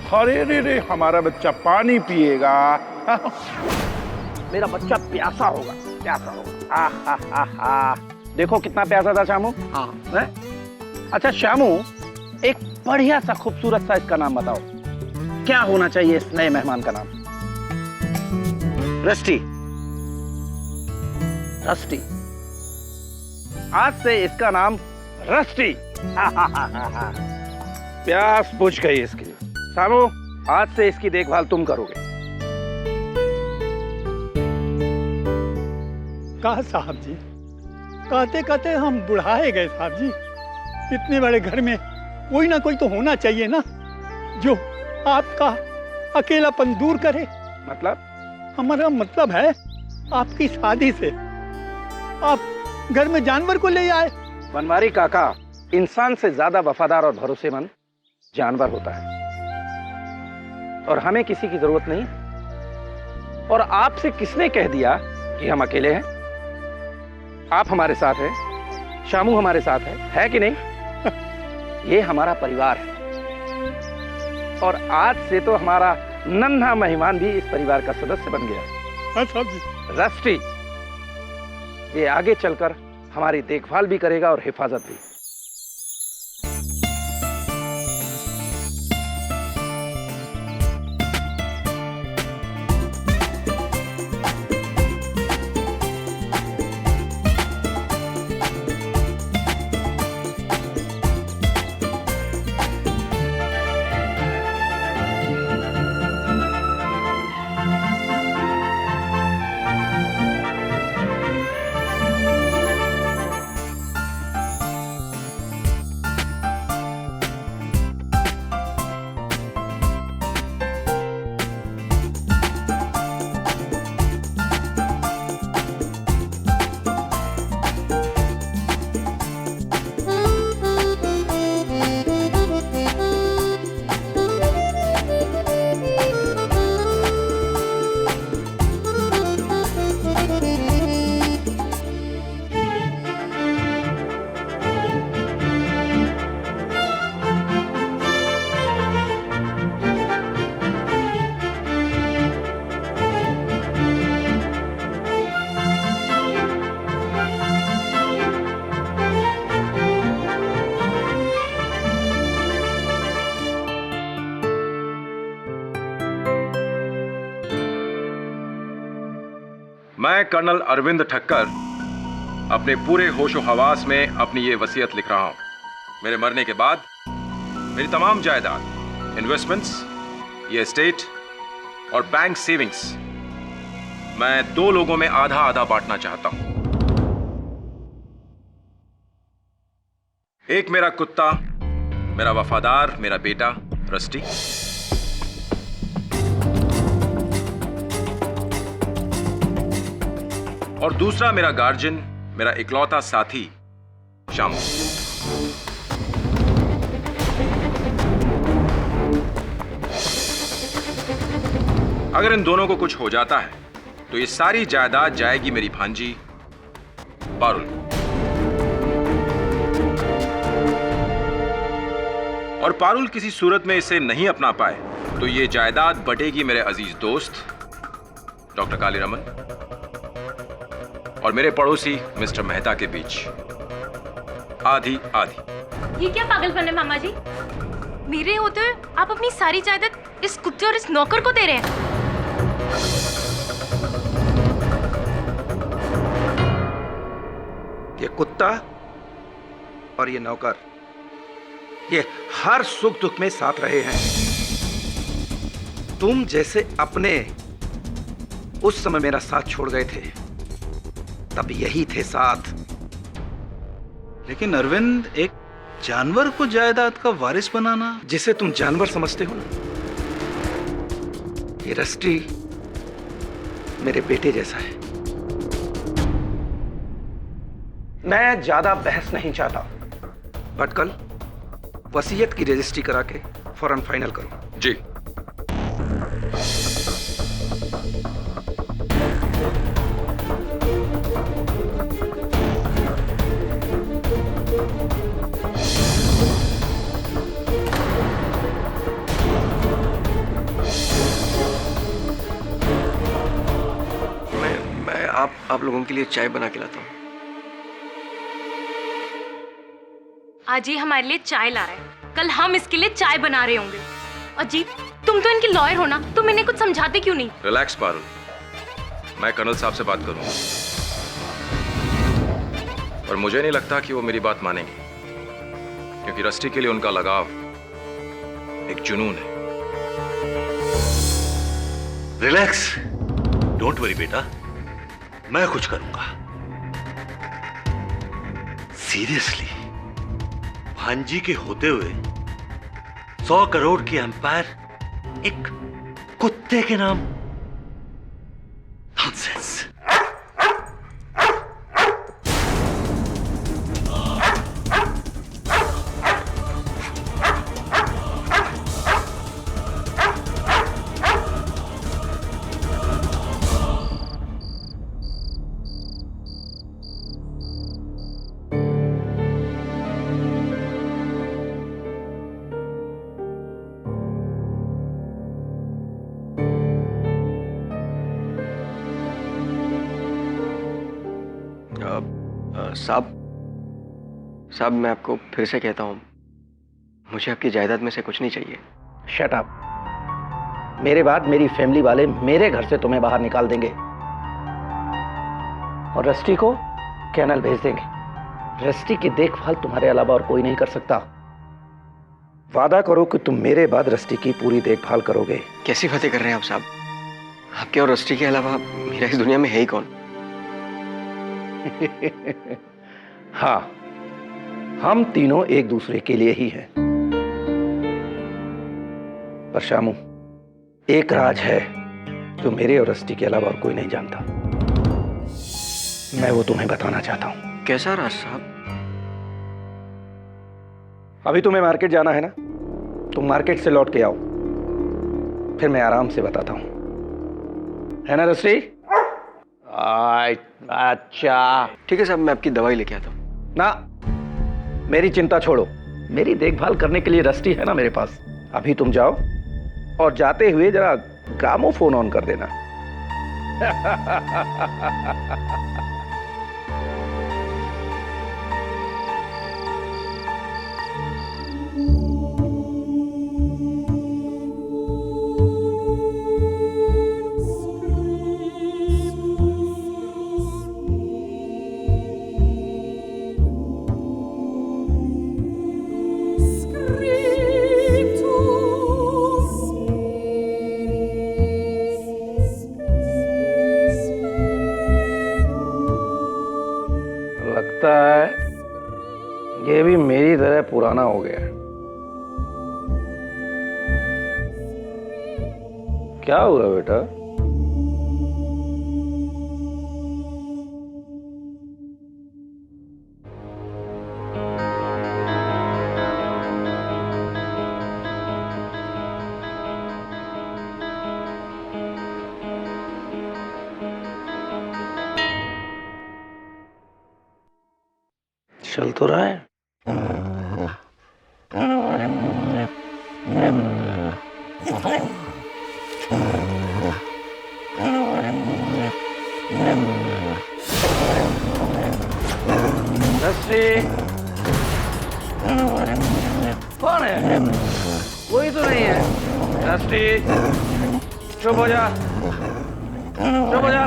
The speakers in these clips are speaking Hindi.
अरे रे रे, हमारा बच्चा पानी पिएगा। मेरा बच्चा प्यासा होगा, प्यासा होगा। आहा, देखो कितना प्यासा था श्यामू। हाँ है? अच्छा श्यामू, एक बढ़िया सा खूबसूरत सा इसका नाम बताओ, क्या होना चाहिए इस नए मेहमान का नाम? रस्टी। रस्टी, आज से इसका नाम रस्टी। प्यास बुझ गई इसकी। श्यामू, आज से इसकी देखभाल तुम करोगे। कहा साहब जी, कहते कहते हम बुढ़ाए गए साहब जी। इतने बड़े घर में कोई ना कोई तो होना चाहिए ना, जो आपका अकेलापन दूर करे। मतलब? हमारा मतलब है, आपकी शादी से आप घर में जानवर को ले आए। बनवारी काका, इंसान से ज्यादा वफादार और भरोसेमंद जानवर होता है, और हमें किसी की जरूरत नहीं। और आपसे किसने कह दिया कि हम अकेले हैं? आप हमारे साथ हैं, श्यामू हमारे साथ है कि नहीं? ये हमारा परिवार है, और आज से तो हमारा नन्हा मेहमान भी इस परिवार का सदस्य बन गया। हाँ साहब जी। रस्टी, ये आगे चलकर हमारी देखभाल भी करेगा और हिफाजत भी। मैं कर्नल अरविंद ठक्कर अपने पूरे होशो हवास में अपनी ये वसीयत लिख रहा हूं। मेरे मरने के बाद मेरी तमाम जायदाद, इन्वेस्टमेंट्स, ये एस्टेट और बैंक सेविंग्स मैं 2 लोगों में आधा आधा बांटना चाहता हूं। एक मेरा कुत्ता, मेरा वफादार, मेरा बेटा रस्टी, और दूसरा मेरा गार्जियन, मेरा इकलौता साथी श्यामू। अगर इन दोनों को कुछ हो जाता है तो ये सारी जायदाद जाएगी मेरी भांजी पारुल। और पारुल किसी सूरत में इसे नहीं अपना पाए तो ये जायदाद बटेगी मेरे अजीज दोस्त डॉक्टर कालीरमन और मेरे पड़ोसी मिस्टर मेहता के बीच, आधी आधी। ये क्या पागलपन है मामा जी? मेरे होते हुए आप अपनी सारी जायदाद इस कुत्ते और इस नौकर को दे रहे हैं। ये कुत्ता और ये नौकर, ये हर सुख दुख में साथ रहे हैं। तुम जैसे अपने उस समय मेरा साथ छोड़ गए थे, तब यही थे साथ। लेकिन अरविंद, एक जानवर को जायदाद का वारिस बनाना। जिसे तुम जानवर समझते हो ना, ये रस्टी मेरे बेटे जैसा है। मैं ज्यादा बहस नहीं चाहता, बट कल वसीयत की रजिस्ट्री करा के फौरन फाइनल करो। जी। आप लोगों के लिए चाय बना के लाता हूँ। आज ये हमारे लिए चाय ला रहा है, कल हम इसके लिए चाय बना रहे होंगे। अजीत, तुम तो इनके लॉयर हो ना, तुम इन्हें कुछ समझाते क्यों नहीं? रिलैक्स पारुल, मैं कर्नल साहब से बात करूंगा, और मुझे नहीं लगता कि वो मेरी बात मानेंगे, क्योंकि रस्टी के लिए उनका लगाव एक जुनून है। रिलैक्स, डोंट वरी बेटा, मैं कुछ करूंगा। सीरियसली, भांजी के होते हुए 100 करोड़ की एम्पायर एक कुत्ते के नाम? नॉनसेंस। साहब, मैं आपको फिर से कहता हूँ, मुझे आपकी जायदाद में से कुछ नहीं चाहिए। Shut up. मेरे बाद मेरी फैमिली वाले मेरे घर से तुम्हें बाहर निकाल देंगे और रस्टी को कैनल भेज देंगे। रस्टी की देखभाल तुम्हारे अलावा और कोई नहीं कर सकता। वादा करो कि तुम मेरे बाद रस्टी की पूरी देखभाल करोगे। कैसी बातें कर रहे हैं आप साहब? आपके और रस्टी के अलावा मेरा इस दुनिया में है ही कौन? हाँ, हम तीनों एक दूसरे के लिए ही हैं। पर शामू, एक राज है जो मेरे और रस्टी के अलावा और कोई नहीं जानता। मैं वो तुम्हें बताना चाहता हूं। कैसा राज साहब? अभी तुम्हें मार्केट जाना है ना, तुम मार्केट से लौट के आओ, फिर मैं आराम से बताता हूं, है ना रस्टी? अच्छा ठीक है साहब, मैं आपकी दवाई लेके आता हूँ। ना, मेरी चिंता छोड़ो, मेरी देखभाल करने के लिए रस्टी है ना मेरे पास। अभी तुम जाओ और जाते हुए जरा ग्रामोफोन ऑन कर देना। लगता है ये भी मेरी तरह पुराना हो गया है। क्या हुआ बेटा? चल तो रहा है। कौन है? कोई तो नहीं है। रस्टी, चुप हो जा, चुप हो जा।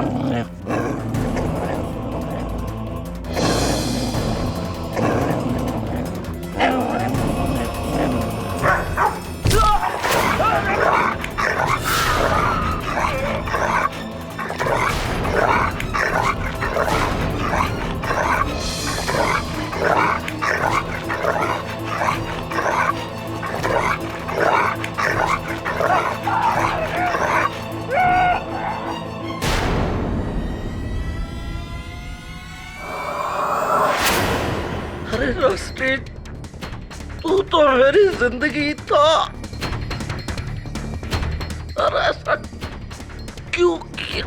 अरे रस्टी, तू तो मेरी जिंदगी था। अरे ऐसा क्यों किया?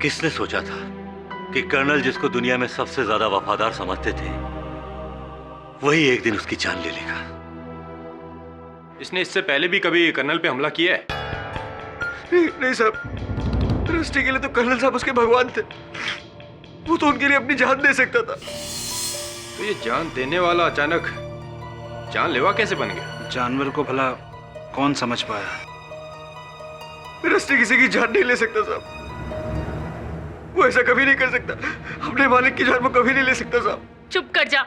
किसने सोचा था कि कर्नल जिसको दुनिया में सबसे ज्यादा वफादार समझते थे वही एक दिन उसकी जान ले लेगा। इसने इससे पहले भी कभी कर्नल पे हमला किया है? नहीं साहब, रस्टी के लिए तो कर्नल साहब उसके भगवान थे। वो तो उनके लिए अपनी जान दे सकता था। तो ये जान देने वाला अचानक जानलेवा कैसे बन गया? जानवर को भला कौन समझ पाया? रस्टी किसी की जान नहीं ले सकता साहब। वो ऐसा कभी नहीं कर सकता। अपने मालिक की जान वो कभी नहीं ले सकता साहब। चुप कर जा।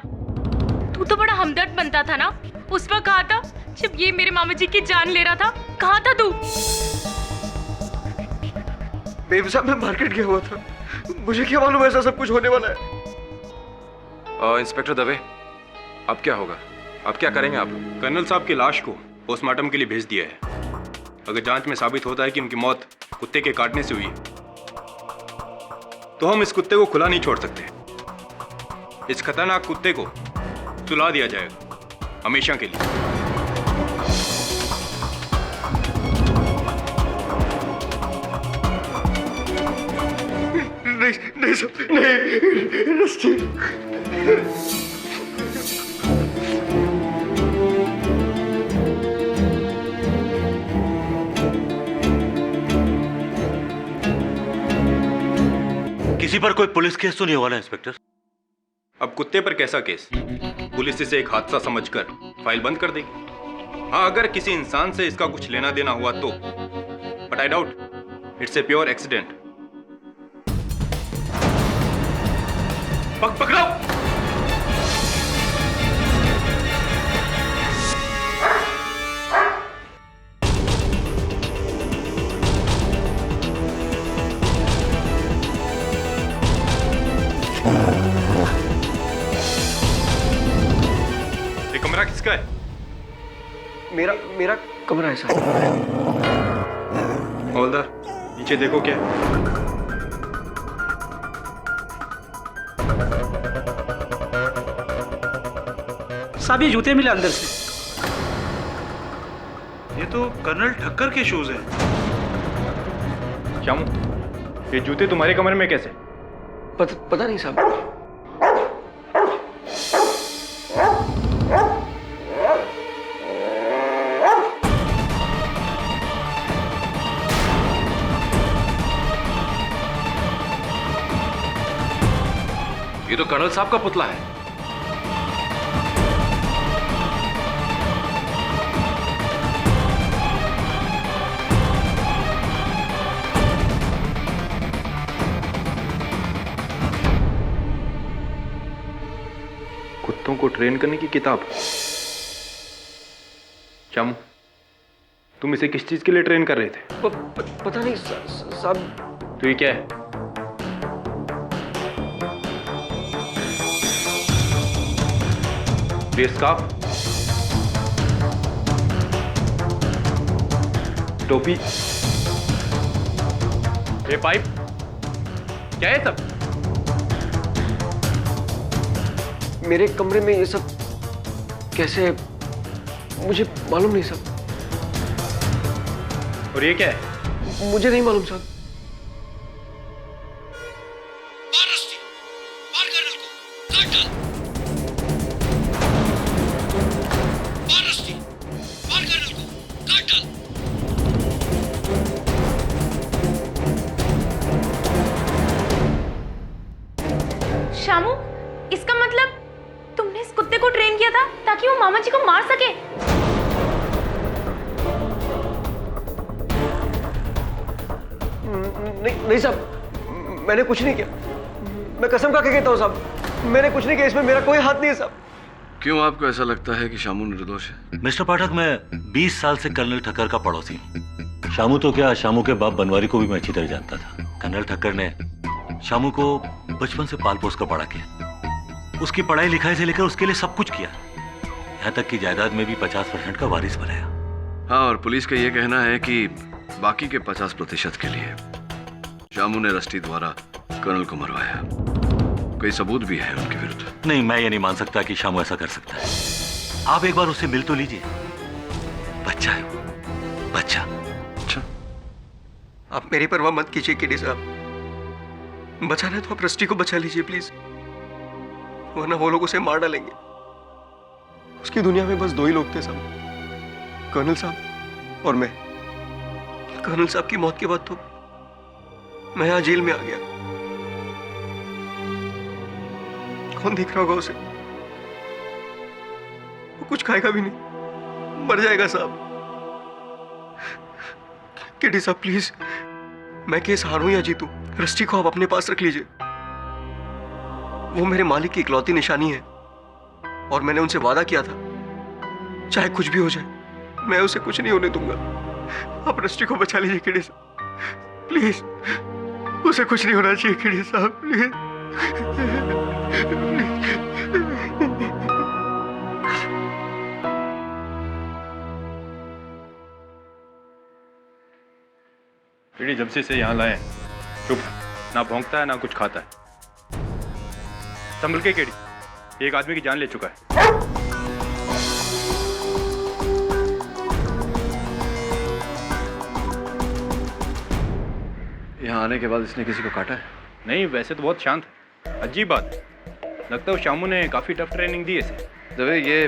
तू तो बड़ा हमदर्द बनता था ना। उस वक्त कहा था जब ये मेरे मामा जी की जान ले रहा था। कहाँ था तू? बेब साहब, मैं मार्केट गया हुआ था। मुझे क्या मालूम ऐसा सब कुछ होने वाला है। इंस्पेक्टर दवे, अब क्या होगा? अब क्या करेंगे आप लोग? कर्नल साहब की लाश को पोस्टमार्टम के लिए भेज दिया है। अगर जांच में साबित होता है कि उनकी मौत कुत्ते के काटने से हुई तो हम इस कुत्ते को खुला नहीं छोड़ सकते। इस खतरनाक कुत्ते को सुला दिया जाएगा हमेशा के लिए। नहीं सब नहीं रस्टी। किसी पर कोई पुलिस केस तो नहीं हुआ ना इंस्पेक्टर? अब कुत्ते पर कैसा केस? पुलिस इसे एक हादसा समझकर फाइल बंद कर देगी। हाँ, अगर किसी इंसान से इसका कुछ लेना देना हुआ तो, but I doubt. It's a pure accident. पकड़ाओ। ये कमरा किसका है? मेरा कमरा है साहब। हवलदार, नीचे देखो क्या है। साहब ये जूते मिले अंदर से। ये तो कर्नल ठक्कर के शूज हैं। श्यामू, ये जूते तुम्हारे कमरे में कैसे? पता नहीं साहब। ये तो कर्नल साहब का पुतला है। कुत्तों को ट्रेन करने की किताब। श्यामू, तुम इसे किस चीज के लिए ट्रेन कर रहे थे? पता नहीं साहब। तो ये क्या है? ये स्कार्फ, टोपी, ये पाइप, क्या है सब? मेरे कमरे में ये सब कैसे? मुझे मालूम नहीं साहब। और ये क्या है? मुझे नहीं मालूम साहब। शामू, इसका मतलब तुमने इस कुत्ते को ट्रेन किया था ताकि वो मामा जी को मार सके? नहीं साहब, मैंने कुछ नहीं किया। मैं कसम खा के कहता हूँ साहब, मैंने कुछ नहीं किया। इसमें मेरा कोई हाथ नहीं है साहब। क्यों आपको ऐसा लगता है कि शामू निर्दोष है? मिस्टर पाठक, मैं 20 साल से कर्नल ठक्कर का पड़ोसी हूँ। शामू तो क्या, शामू के बाप बनवारी को भी मैं अच्छी तरह जानता था। कर्नल ठक्कर ने शामू को बचपन से पाल पोस कर बड़ा किया। उसकी पढ़ाई लिखाई से लेकर उसके लिए सब कुछ किया, यहाँ तक कि जायदाद में भी 50% का वारिस बनाया। हाँ, और पुलिस का यह कहना है कि बाकी के 50% के लिए शामू ने रस्टी द्वारा कर्नल को मरवाया। कोई सबूत भी है उनके विरुद्ध? नहीं, मैं ये नहीं मान सकता कि शामू ऐसा कर सकता है। आप एक बार उससे मिल तो लीजिए। बच्चा है वो, बच्चा। आप मेरी परवाह मत कीजिए केडी साहब। बचाना है तो आप रस्टी को बचा लीजिए प्लीज, वरना वो लोग उसे मार डालेंगे। उसकी दुनिया में बस दो ही लोग थे साहब, कर्नल साहब और मैं। कर्नल साहब की मौत के बाद तो मैं यहां जेल में आ गया। कौन देख रहा होगा उसे? वो कुछ खाएगा भी नहीं, मर जाएगा साहब। केडी साहब प्लीज, मैं केस हारूं या जीतूं, रस्टी को आप अपने पास रख लीजिए। वो मेरे मालिक की इकलौती निशानी है और मैंने उनसे वादा किया था चाहे कुछ भी हो जाए मैं उसे कुछ नहीं होने दूंगा। आप रस्टी को बचा लीजिए केडी साहब प्लीज, उसे कुछ नहीं होना चाहिए केडी साहब प्लीज। केडी जब से इसे यहाँ लाए चुप, ना भौंकता है ना कुछ खाता है। संभल के केडी, एक आदमी की जान ले चुका है। यहाँ आने के बाद इसने किसी को काटा है? नहीं, वैसे तो बहुत शांत है। अजीब बात है, लगता है शामू ने काफी टफ ट्रेनिंग दी है इसे। दवे ये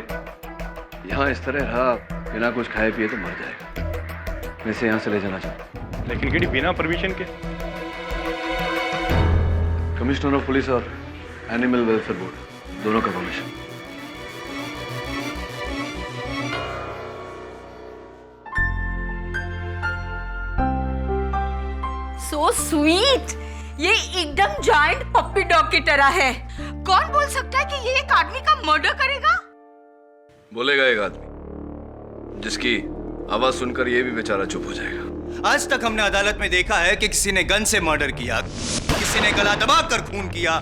यहाँ इस तरह रहा बिना कुछ खाए पिए तो मर जाएगा। मैं इसे यहाँ से ले जाना चाहता हूँ। लेकिन केडी बिना परमिशन के? कमिश्नर ऑफ पुलिस और एनिमल वेलफेयर बोर्ड दोनों का परमिशन। सो स्वीट, ये एकदम जायंट पप्पी डॉग की तरह है। कौन बोल सकता है कि ये एक आदमी का मर्डर करेगा? बोलेगा एक आदमी जिसकी आवाज सुनकर ये भी बेचारा चुप हो जाएगा। आज तक हमने अदालत में देखा है कि किसी ने गन से मर्डर किया, किसी ने गला दबाकर खून किया,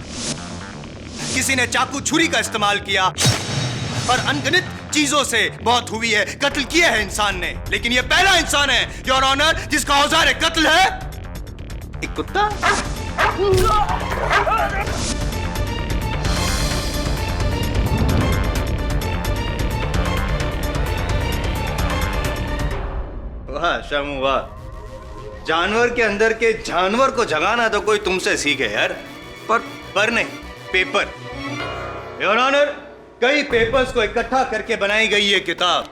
किसी ने चाकू छुरी का इस्तेमाल किया और अनगिनत चीजों से मौत हुई है, कत्ल किया है इंसान ने। लेकिन ये पहला इंसान है योर ऑनर जिसका औजार कत्ल है एक कुत्ता। वाह शामू वाह, जानवर के अंदर के जानवर को जगाना तो कोई तुमसे सीखे यार। पर नहीं, पेपर। योर ऑनर, कई पेपर्स को इकट्ठा करके बनाई गई ये किताब,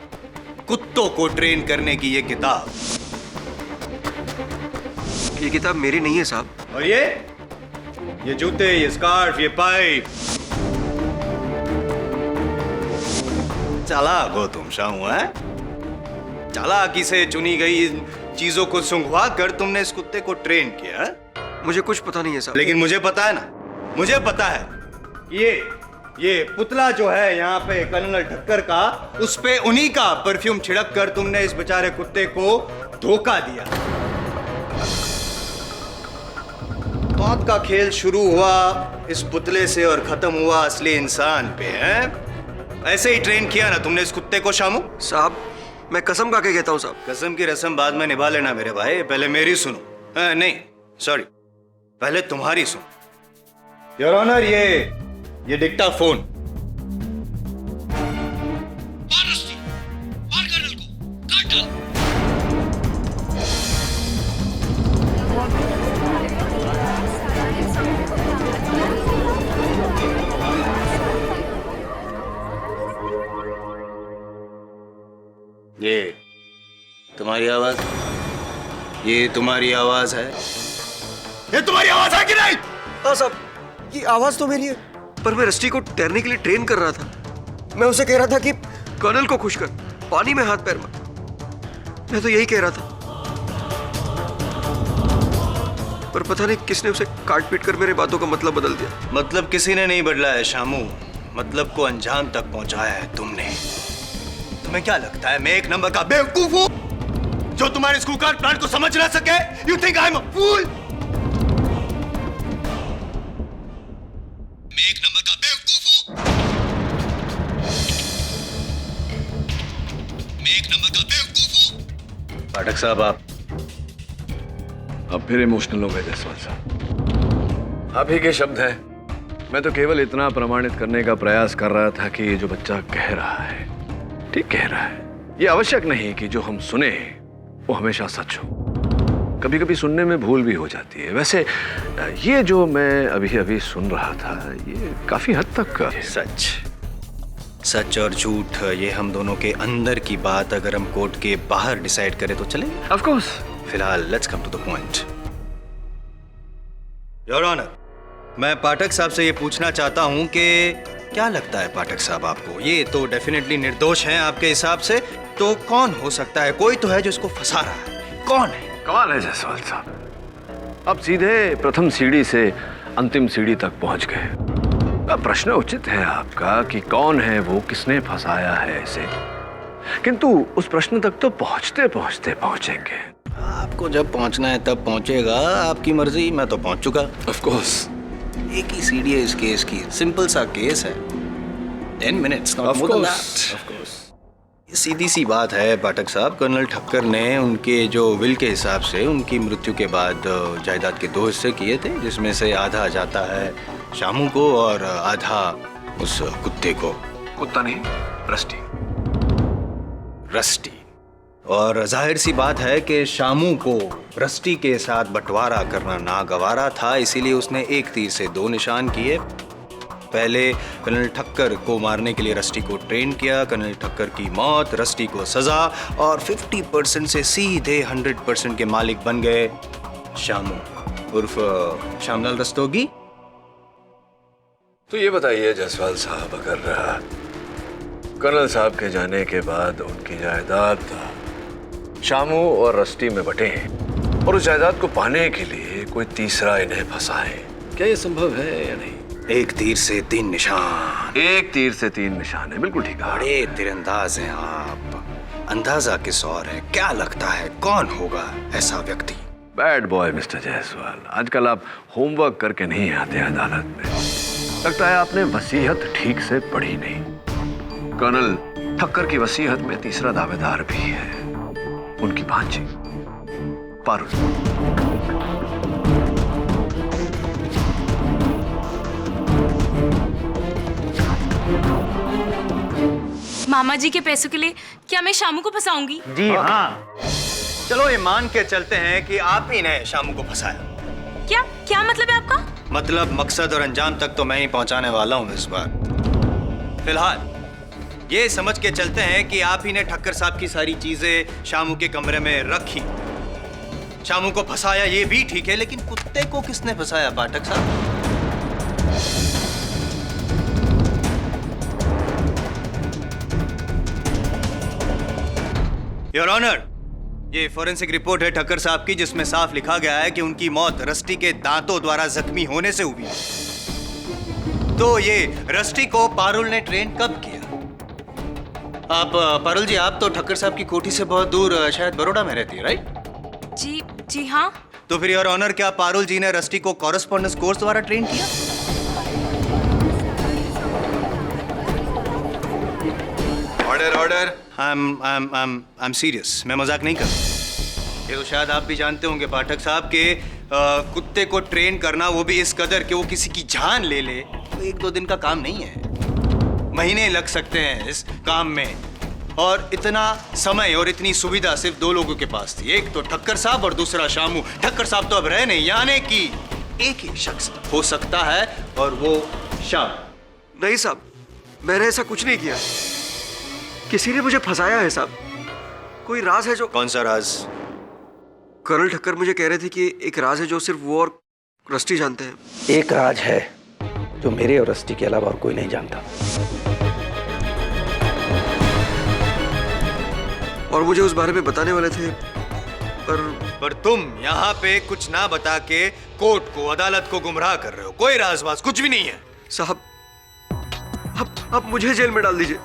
कुत्तों को ट्रेन करने की ये किताब। ये किताब मेरी नहीं है साहब। और ये जूते, ये स्कार्फ, ये पाइप। चालाक हो तुम शामू, है? चालाकी से चुनी गई चीजों को सुंघवा कर तुमने इस कुत्ते को ट्रेन किया। मुझे कुछ पता नहीं है साहब। लेकिन मुझे पता है ना, मुझे पता है। ये पुतला जो है यहाँ पे कर्नल ठक्कर का, उस पे उन्हीं का परफ्यूम छिड़क कर तुमने इस बेचारे कुत्ते को धोखा दिया। मौत का खेल शुरू हुआ इस पुतले से और खत्म हुआ असली इंसान पे, है? ऐसे ही ट्रेन किया ना तुमने इस कुत्ते को शामू। साहब मैं कसम खा के कहता हूँ साहब। कसम की रस्म बाद में निभा लेना मेरे भाई, पहले मेरी सुनो। नहीं सॉरी, पहले तुम्हारी सुनो। योर ऑनर, ये डिक्टाफोन। ये तुम्हारी आवाज, ये तुम्हारी आवाज है? ये तुम्हारी आवाज है कि नहीं? हाँ साहब, ये आवाज तो मेरी है, पर मैं रस्टी को तैरने के लिए ट्रेन कर रहा था। मैं उसे कह रहा था कि कर्नल को खुश कर, पानी में हाथ पैर मार। मैं तो यही कह रहा था, पर पता नहीं किसने उसे काट पीट कर मेरे बातों का मतलब बदल दिया। मतलब किसी ने नहीं बदला है शामू, मतलब को अंजाम तक पहुंचाया है तुमने। तुम्हें क्या लगता है मैं एक नंबर का बेवकूफ हूं जो तुम्हारे स्कूल कार्ड प्लान को समझ ना सके? You think I am a fool? मैं एक नंबर का बेवकूफ हूं? मैं एक नंबर का बेवकूफ हूं? पाठक साहब, अब फिर इमोशनल हो गए जसवाल साहब। आप ही के शब्द हैं। मैं तो केवल इतना प्रमाणित करने का प्रयास कर रहा था कि ये जो बच्चा कह रहा है ठीक कह रहा है। ये आवश्यक नहीं कि जो हम सुने वो हमेशा सच हो। कभी कभी सुनने में भूल भी हो जाती है। वैसे ये जो मैं अभी अभी सुन रहा था ये काफी हद तक सच सच और झूठ ये हम दोनों के अंदर की बात अगर हम कोर्ट के बाहर डिसाइड करें तो चले। Of course. फिलहाल let's come to the point. Your honour, मैं पाठक साहब से ये पूछना चाहता हूं कि क्या लगता है पाठक साहब आपको, ये तो डेफिनेटली निर्दोष हैं आपके हिसाब से, तो कौन हो सकता है? कोई तो है जो इसको फंसा रहा है, कौन है? कमाल है जायसवाल साहब, अब सीधे प्रथम सीढ़ी से अंतिम सीढ़ी तक पहुंच गए। अब प्रश्न उचित है आपका कि कौन है वो, किसने फंसाया है इसे, किंतु उस प्रश्न तक तो पहुंचते पहुंचते पहुंचेंगे। आपको जब पहुंचना है तब पहुंचेगा, आपकी मर्जी, मैं तो पहुंच चुका। Of course. एक ही सीढ़ी है इस केस की, सिंपल सा केस है, 10 minutes, not more than that. Of course. सीधी सी बात है पाठक साहब, कर्नल ठक्कर ने उनके जो विल के हिसाब से उनकी मृत्यु के बाद जायदाद के 2 हिस्से किए थे, जिसमें से आधा जाता है शामू को और आधा उस कुत्ते को। कुत्ता नहीं, रस्टी। रस्टी। और जाहिर सी बात है कि शामू को रस्टी के साथ बंटवारा करना नागवारा था, इसीलिए उसने एक तीर से 2 निशान किए। पहले कर्नल ठक्कर को मारने के लिए रस्टी को ट्रेन किया, कर्नल ठक्कर की मौत, रस्टी को सजा, और 50% से सीधे 100% के मालिक बन गए शामू उर्फ श्यामलाल रस्तोगी। तो ये बताइए जायसवाल साहब, अगर कर्नल साहब के जाने के बाद उनकी जायदाद शामू और रस्टी में बटे और उस जायदाद को पाने के लिए कोई तीसरा इन्हें फंसाए, क्या ये संभव है या नहीं? एक तीर से 3 निशान। एक तीर से 3 निशान है, बिल्कुल ठीक है। बड़े तीरंदाज हैं आप, अंदाजा किस और है? क्या लगता है कौन होगा ऐसा व्यक्ति? बैड बॉय मिस्टर जायसवाल, आजकल आप होमवर्क करके नहीं आते अदालत में। लगता है आपने वसीयत ठीक से पढ़ी नहीं। कर्नल ठक्कर की वसीयत में तीसरा दावेदार भी है, उनकी भांजी पारुल। मामा जी के पैसों के लिए क्या मैं शामू को फंसाऊंगी? जी हाँ। चलो ये मान के चलते हैं कि आप ही ने शामू को फंसाया। क्या क्या मतलब है आपका? मतलब मकसद और अंजाम तक तो मैं ही पहुंचाने वाला हूं इस बार। फिलहाल ये समझ के चलते हैं कि आप ही ने ठक्कर साहब की सारी चीजें शामू के कमरे में रखी, शामू को फंसाया, ये भी ठीक है, लेकिन कुत्ते को किसने फंसाया पाठक साहब? योर ऑनर, ये फॉरेंसिक रिपोर्ट है ठक्कर साहब की, जिसमें साफ लिखा गया है कि उनकी मौत रस्टी के दांतों द्वारा जख्मी होने से हुई। तो ये रस्टी को पारुल ने ट्रेन कब किया? आप पारुल जी, आप तो ठक्कर साहब की कोठी से बहुत दूर शायद बड़ौदा में रहती है, राइट? जी हाँ। तो फिर योर ऑनर, क्या पारुल जी ने रस्टी को कॉरेस्पॉन्डेंस कोर्स द्वारा ट्रेन किया? Order order. I am serious, मैं मजाक नहीं कर रहा। ये तो शायद आप भी जानते होंगे पाठक साहब के कुत्ते को ट्रेन करना, वो भी इस कदर कि वो किसी की जान ले ले, तो 1-2 दिन का काम नहीं है, महीने लग सकते हैं इस काम में। और इतना समय और इतनी सुविधा सिर्फ 2 लोगों के पास थी, एक तो ठक्कर साहब और दूसरा शामू। ठक्कर साहब तो अब रहे नहीं, यानी कि एक ही शख्स हो सकता है और वो शाम। नहीं साहब, मैंने ऐसा कुछ नहीं किया, किसी ने मुझे फंसाया है साहब। कोई राज है जो। कौन सा राज? कर्नल ठक्कर मुझे कह रहे थे कि एक राज है जो सिर्फ वो और रस्टी जानते हैं। एक राज है जो मेरे और रस्टी के अलावा और कोई नहीं जानता, और मुझे उस बारे में बताने वाले थे, पर तुम यहाँ पे कुछ ना बता के कोर्ट को, अदालत को गुमराह कर रहे हो। कोई राजबाज कुछ भी नहीं है साहब। अब मुझे जेल में डाल दीजिए,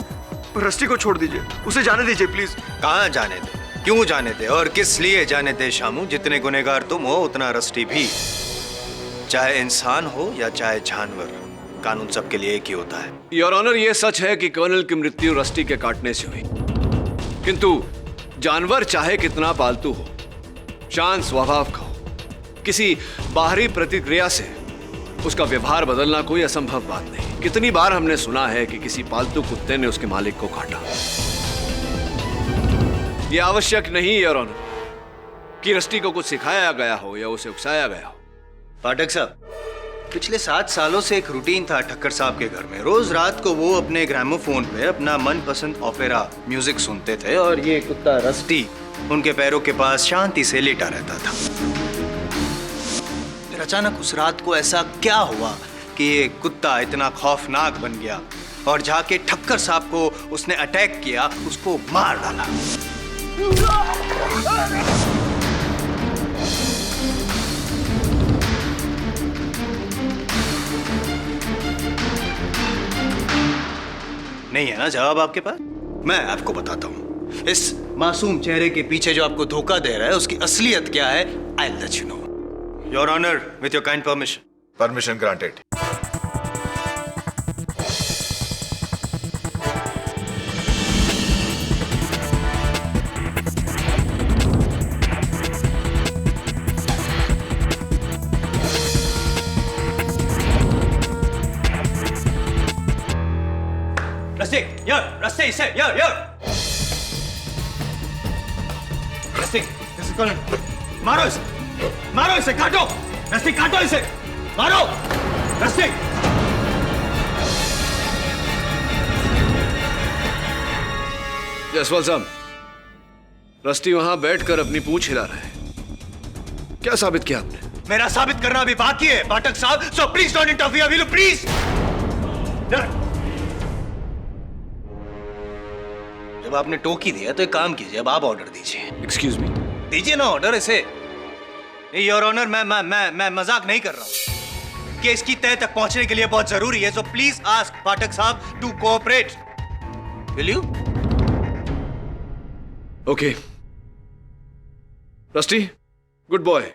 रस्टी को छोड़ दीजिए, उसे जाने दीजिए प्लीज। कहाँ जाने दे, क्यों जाने दे और किस लिए जाने दे शामू? जितने गुनहगार तुम हो उतना रस्टी भी, चाहे इंसान हो या चाहे जानवर, कानून सबके लिए एक ही होता है। योर ऑनर, ये सच है कि कर्नल की मृत्यु रस्टी के काटने से हुई, किंतु जानवर चाहे कितना पालतू हो, शांत स्वभाव का हो, किसी बाहरी प्रतिक्रिया से उसका व्यवहार बदलना कोई असंभव बात नहीं। कितनी बार हमने सुना है कि किसी पालतू कुत्ते ने उसके मालिक को काटा। यह आवश्यक नहीं योर ऑनर, कि रस्टी को कुछ सिखाया गया हो या उसे उकसाया गया हो। पाठक साहब, पिछले 7 सालों से एक रूटीन था ठक्कर साहब के घर में। रोज रात को वो अपने ग्रामोफोन पे अपना मनपसंद ओपेरा म्यूजिक सुनते थे और ये कुत्ता रस्टी उनके पैरों के पास शांति से लेटा रहता था। फिर अचानक उस रात को ऐसा क्या हुआ कि ये कुत्ता इतना खौफनाक बन गया और जाके ठक्कर साहब को उसने अटैक किया, उसको मार डाला। नहीं है ना जवाब आपके पास? मैं आपको बताता हूं। इस मासूम चेहरे के पीछे जो आपको धोखा दे रहा है उसकी असलियत क्या है? I will let you know. Your honour, with your kind permission. Permission granted. Rusty, Rusty, Rusty, this is colonel. मारो इसे, काटो, रस्टी काटो इसे, मारो, रस्टी। जायसवाल साहब, रस्टी वहां बैठकर अपनी पूंछ हिला रहा है। क्या साबित किया आपने? मेरा साबित करना अभी बाकी है पाठक साहब, so please don't interfere, will you please? जब आपने टोकी दिया तो एक काम कीजिए, अब आप ऑर्डर दीजिए। Excuse me. दीजिए ना ऑर्डर इसे। योर ऑनर, मैं मजाक नहीं कर रहा हूं। केस की तह तक पहुंचने के लिए बहुत जरूरी है, सो प्लीज आस्क पाठक साहब to cooperate. Will you? Okay. Rusty, good boy.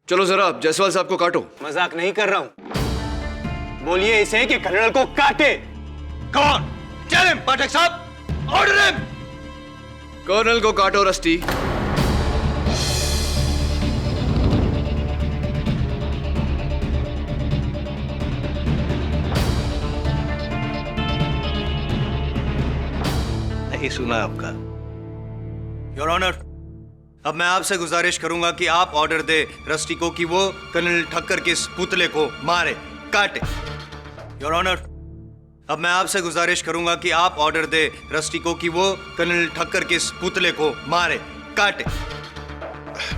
चलो जरा आप जायसवाल साहब को काटो। मजाक नहीं कर रहा हूं। बोलिए इसे कि कर्नल को काटे। कौन? टेल हिम पाठक साहब, ऑर्डर हिम। कर्नल को काटो रस्टी। नहीं सुना आपका। योर ऑनर, अब मैं आपसे गुजारिश करूंगा कि आप ऑर्डर दे रस्टी को कि वो कर्नल ठक्कर के इस पुतले को मारे, काटे। योर ऑनर, अब मैं आपसे गुजारिश करूंगा कि आप ऑर्डर दे रस्टी को कि वो कर्नल ठक्कर के इस पुतले को मारे, काटे।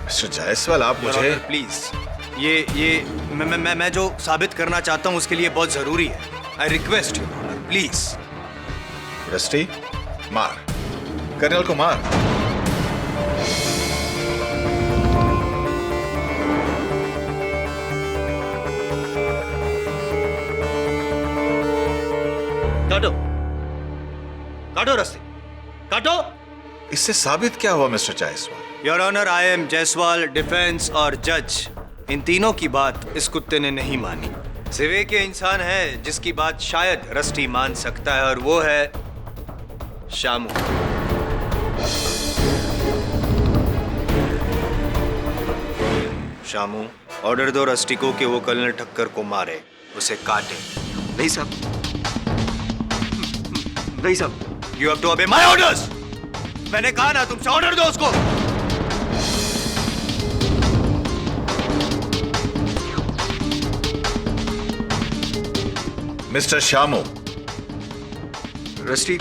मिस्टर जायसवाल, आप मुझे प्लीज ये मैं जो साबित करना चाहता हूं उसके लिए बहुत जरूरी है। I request you honour, please. Rusty, मार, कर्नल को मार। काटो, काटो रस्ते, काटो। इससे साबित क्या हुआ mister Jaiswal? Your honour, I am Jaiswal, defence और जज। इन तीनों की बात इस कुत्ते ने नहीं मानी। सिवे के इंसान है जिसकी बात शायद रस्टी मान सकता है और वो है शामू। शामू, ऑर्डर दो रस्टी को कि वो कर्नल ठक्कर को मारे, उसे काटे। नहीं साहब, नहीं साहब। You have to obey my orders. मैंने कहा ना तुमसे, ऑर्डर दो उसको। मिस्टर शामू, रस्टी,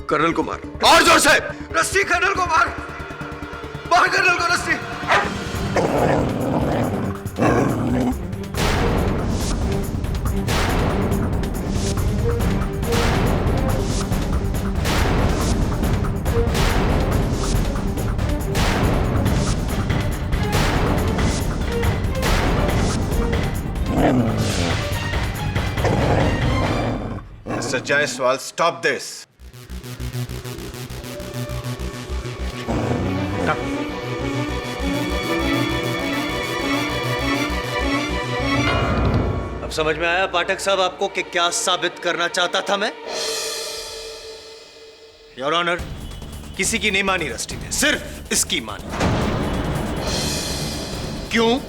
कर्नल को मार। और जोर से। रस्टी, कर्नल को मार, मार कर्नल को। Rusty. Mr. Jaiswal, stop this. अब समझ में आया पाठक साहब आपको कि क्या साबित करना चाहता था मैं? योर ऑनर, किसी की नहीं मानी रस्टी ने, सिर्फ इसकी मानी। क्यों?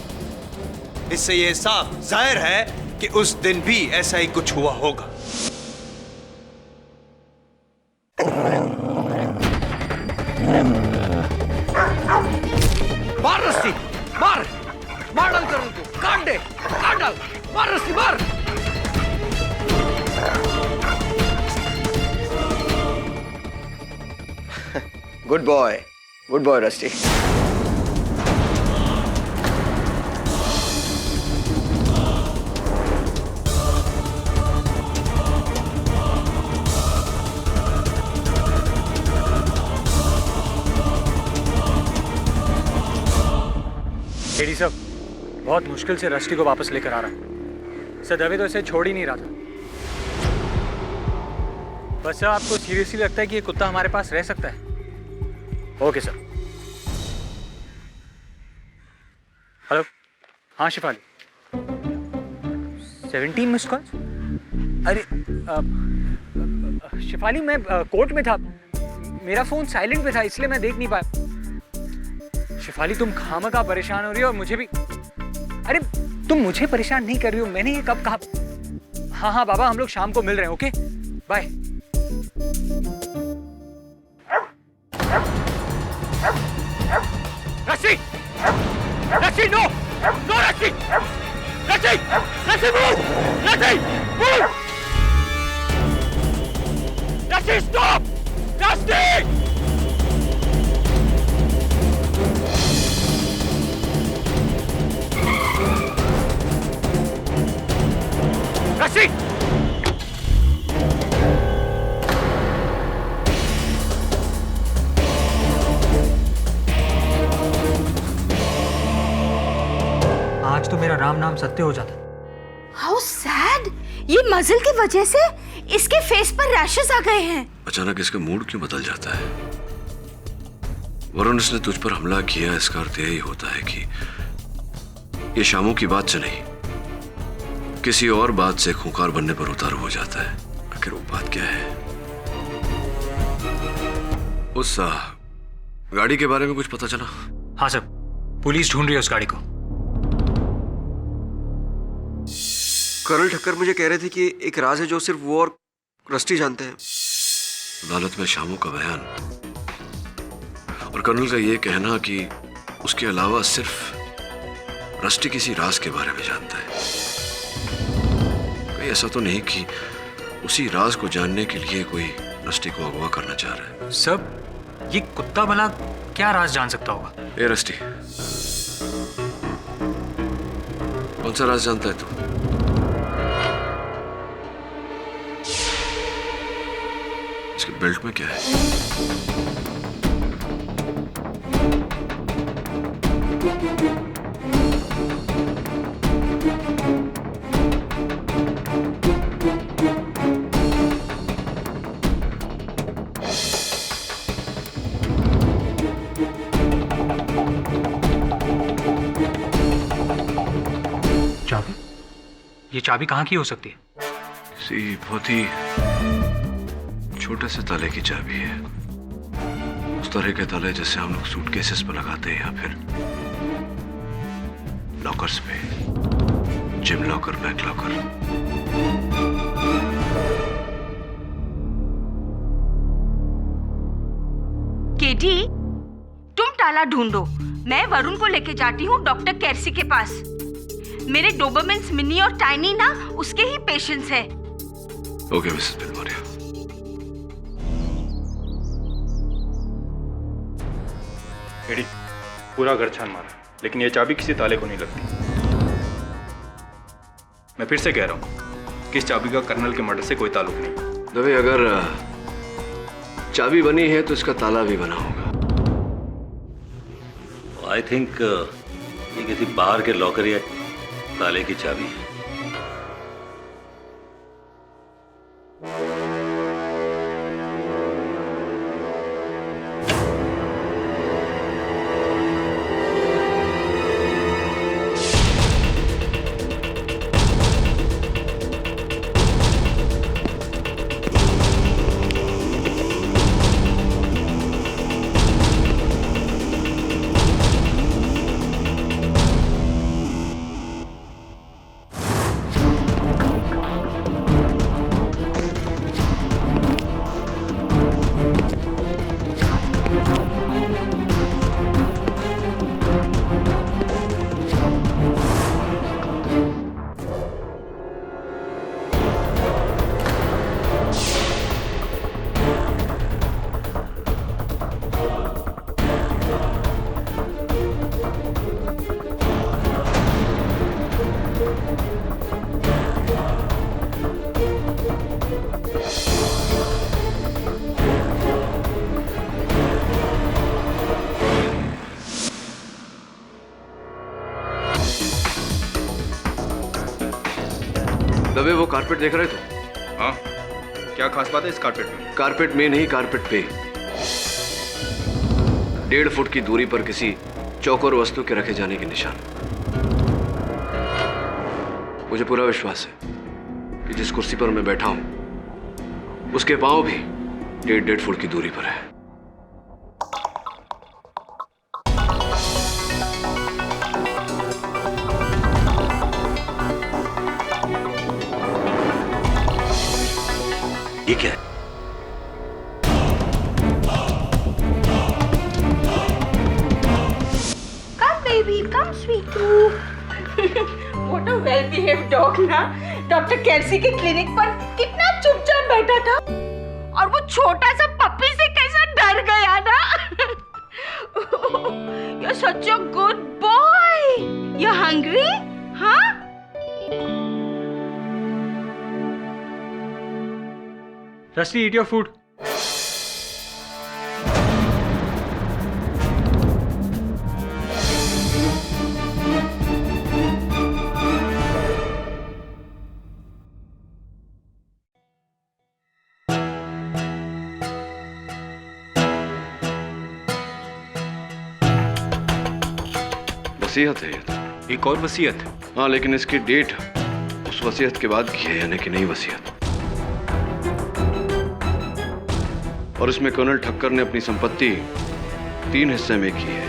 इससे यह साफ जाहिर है कि उस दिन भी ऐसा ही कुछ हुआ होगा। मार रस्सी, मार मार डाल कर्नल को, काट दे, काट डाल, मार रस्सी, मार। Good boy rusty. एडी साहब, बहुत मुश्किल से रस्टी को वापस लेकर आ रहा हूँ। सर दवे तो इसे छोड़ ही नहीं रहा था। बस सर, आपको सीरियसली लगता है कि ये कुत्ता हमारे पास रह सकता है? Okay sir. हेलो, हाँ शिफाली, 17 मिस्ड कॉल। अरे शिफाली, मैं कोर्ट में था, मेरा फोन साइलेंट पे था, इसलिए मैं देख नहीं पाया। शिफाली, तुम खामखा परेशान हो रही हो और मुझे भी। अरे तुम मुझे परेशान नहीं कर रही हो, मैंने ये कब कहा? हाँ हाँ बाबा, हम लोग शाम को मिल रहे हैं। Okay bye. Rusty, Rusty, no no, रस्सी, रस्सी, रस्सी, मूव, रस्सी, मूव, रस्सी, स्टॉप, रस्सी। रस्सी, आज तो मेरा राम नाम सत्य हो जाता। How sad. ये मजल की वजह से इसके फेस पर रैशेस आ गए हैं। अचानक इसका मूड क्यों बदल जाता है? वरुण, इसने तुझ पर हमला किया, इसका अर्थ यही होता है कि ये शामू की बात से नहीं, किसी और बात से खूंखार बनने पर उतारू हो जाता है। आखिर वो बात क्या है? उस गाड़ी के बारे में कुछ पता चला? हाँ सर, पुलिस ढूंढ रही है उस गाड़ी को। कर्नल ठक्कर मुझे कह रहे थे कि एक राज है जो सिर्फ वो और रस्टी जानते हैं। अदालत में शामू का बयान और कर्नल का ये कहना कि उसके अलावा सिर्फ रस्टी किसी राज के बारे में जानता है। कहीं ऐसा तो नहीं कि उसी राज को जानने के लिए कोई रस्टी को अगवा करना चाह रहा है? सब ये कुत्ता भला क्या राज जान सकता होगा? ए रस्टी, कौन सा राज जानता है तू? इसके बेल्ट में क्या है? चाबी? ये चाबी कहाँ की हो सकती है? किसी बहुत ही छोटे से ताले की चाबी है। उस तरह के ताले जैसे हम लोग सूटकेसेस पर लगाते हैं या फिर लॉकर्स पे, जिम लॉकर, बैक लॉकर। केटी, तुम ताला ढूंढो, मैं वरुण को लेके जाती हूँ डॉक्टर कैरसी के पास। मेरे डोबरमेंस मिनी और टाइनी ना उसके ही पेशेंट्स हैं। Okay Mrs Bilimoria. एडी, पूरा घर छान मारा, लेकिन ये चाबी किसी ताले को नहीं लगती। मैं फिर से कह रहा हूँ कि इस चाबी का कर्नल के मर्डर से कोई ताल्लुक नहीं। दवे, अगर चाबी बनी है तो इसका ताला भी बना होगा। आई थिंक ये किसी बाहर के लॉकर या ताले की चाबी है। दबे वो कारपेट देख रहे थे? हाँ, क्या खास बात है इस कारपेट में? कारपेट में नहीं, कारपेट पे 1.5 फुट की दूरी पर किसी चौकोर वस्तु के रखे जाने के निशान। मुझे पूरा विश्वास है कि जिस कुर्सी पर मैं बैठा हूं उसके पांव भी 1.5 फुट की दूरी पर है। ये क्या है? Come baby, come sweetu. What a well-behaved dog ना। डॉक्टर कैल्सी के क्लिनिक पर कितना चुपचाप बैठा था और वो छोटा सा पप्पी से कैसा डर गया ना। You're such a good boy. You're hungry? हाँ? Rusty, eat your food. वसीयत है ये तो। एक और वसीयत? हाँ, लेकिन इसकी डेट उस वसीयत के बाद की है, यानी कि नई वसीयत। और इसमें कर्नल ठक्कर ने अपनी संपत्ति 3 हिस्से में की है।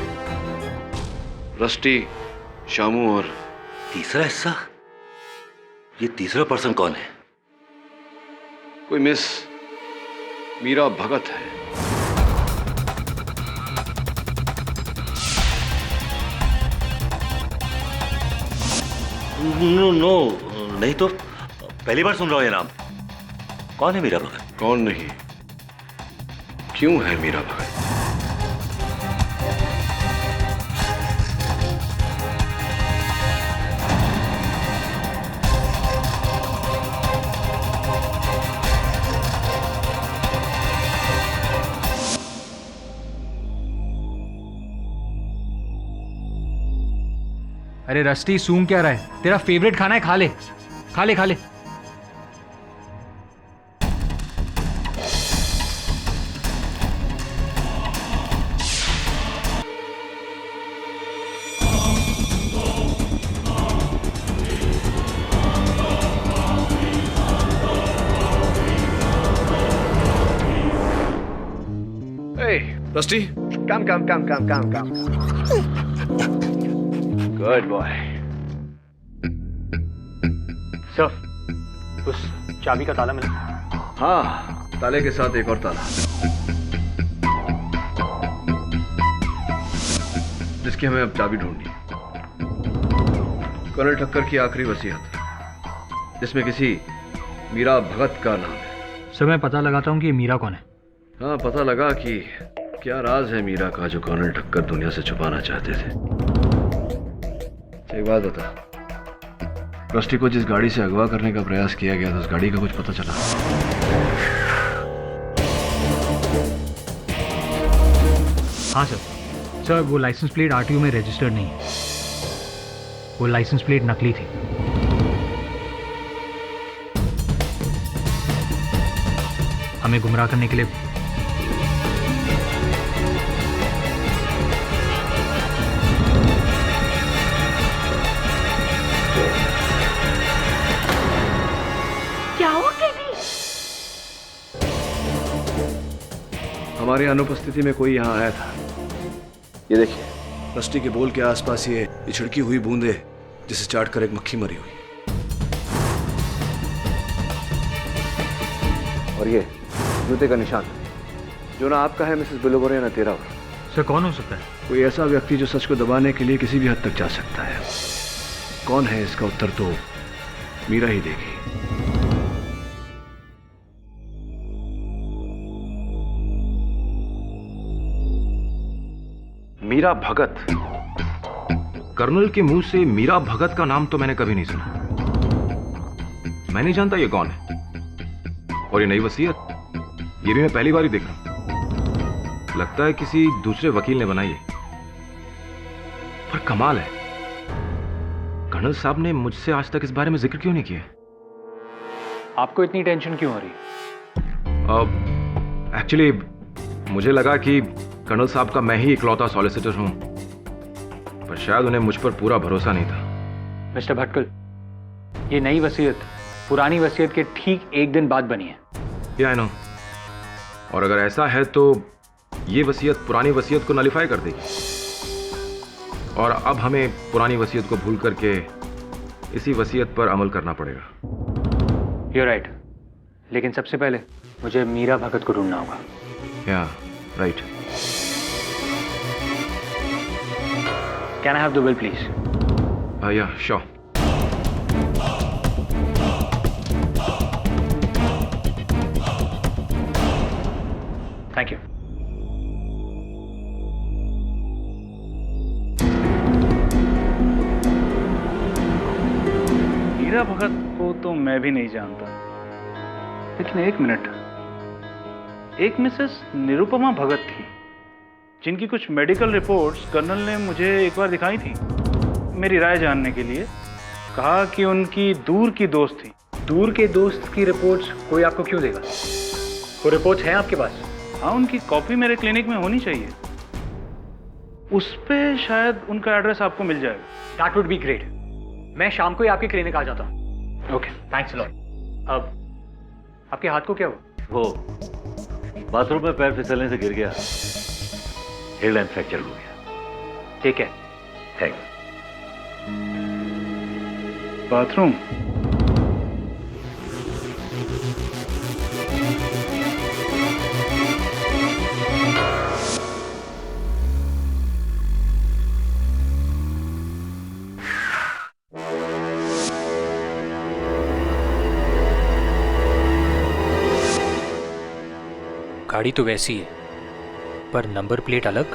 रस्टी, शामू और तीसरा हिस्सा? ये तीसरा पर्सन कौन है? कोई मिस मीरा भगत है। नो, नहीं तो पहली बार सुन रहा हूं ये नाम। कौन है मीरा भगत? कौन नहीं, क्यों है मीरा भगत? अरे रस्टी, सूंघ क्या रहा है? तेरा फेवरेट खाना है, खा ले खा ले खा ले। Rusty, Come. Good boy. Sir, उस चाबी का ताला मिला? हाँ, ताले के साथ एक और ताला, जिसकी हमें अब चाबी ढूंढनी है। कर्नल ठक्कर की आखिरी वसीयत, जिसमें किसी मीरा भगत का नाम है। सर, मैं पता लगाता हूँ कि ये मीरा कौन है। हाँ, पता लगा कि क्या राज है मीरा का जो कर्नल ठक्कर दुनिया से छुपाना चाहते थे। एक बात बता, रस्टी को जिस गाड़ी से अगवा करने का प्रयास किया गया था, उस गाड़ी का कुछ पता चला? हाँ सर, वो लाइसेंस प्लेट आरटीओ में रजिस्टर्ड नहीं है। वो लाइसेंस प्लेट नकली थी। हमें गुमराह करने के लिए हमारी अनुपस्थिति में कोई यहाँ आया था। ये देखिए, रस्टी के बोल के आसपास ये छिड़की हुई बूंदे, जिसे चाट कर एक मक्खी मरी हुई। और ये जूते का निशान, जो ना आपका है मिसेस बिलोगोरे, ना तेरा। सर, कौन हो सकता है? कोई ऐसा व्यक्ति जो सच को दबाने के लिए किसी भी हद तक जा सकता है। कौन है, इसका उत्तर तो मीरा ही देगी। मीरा भगत? कर्नल के मुंह से मीरा भगत का नाम तो मैंने कभी नहीं सुना। मैं नहीं जानता ये कौन है। और ये नई वसीयत, ये भी मैं पहली बार ही देख रहा हूं। लगता है किसी दूसरे वकील ने बनाई है। पर कमाल है, कर्नल साहब ने मुझसे आज तक इस बारे में जिक्र क्यों नहीं किया? आपको इतनी टेंशन क्यों हो रही है? एक्चुअली मुझे लगा कि कर्नल साहब का मैं ही इकलौता सॉलिसिटर हूं, पर शायद उन्हें मुझ पर पूरा भरोसा नहीं था। मिस्टर भटकल, ये नई वसीयत पुरानी वसीयत के ठीक एक दिन बाद बनी है। या आई नो। और अगर ऐसा है तो ये वसीयत पुरानी वसीयत को नलिफाई कर देगी, और अब हमें पुरानी वसीयत को भूल करके इसी वसीयत पर अमल करना पड़ेगा। You're right. लेकिन सबसे पहले मुझे मीरा भगत को ढूंढना होगा। या right. Can I have the bill, please? या श्योर। Thank you. मीरा भगत को तो मैं भी नहीं जानता, लेकिन एक मिनट, एक मिसेस निरुपमा भगत थी जिनकी कुछ मेडिकल रिपोर्ट्स कर्नल ने मुझे एक बार दिखाई थी मेरी राय जानने के लिए। कहा कि उनकी दूर की दोस्त थी। दूर के दोस्त की रिपोर्ट्स कोई आपको क्यों देगा? वो रिपोर्ट्स हैं आपके पास? हाँ, उनकी कॉपी मेरे क्लिनिक में होनी चाहिए। उस पे शायद उनका एड्रेस आपको मिल जाएगा। That would be great. मैं शाम को ही आपके क्लिनिक आ जाता हूँ। Okay, thanks a lot. अब आपके हाथ को क्या हुआ? वो बाथरूम में पैर फिसलने से गिर गया, हेयरलाइन फ्रैक्चर हो गया। ठीक है, थैंक्स। बाथरूम? गाड़ी तो वैसी है, पर नंबर प्लेट अलग।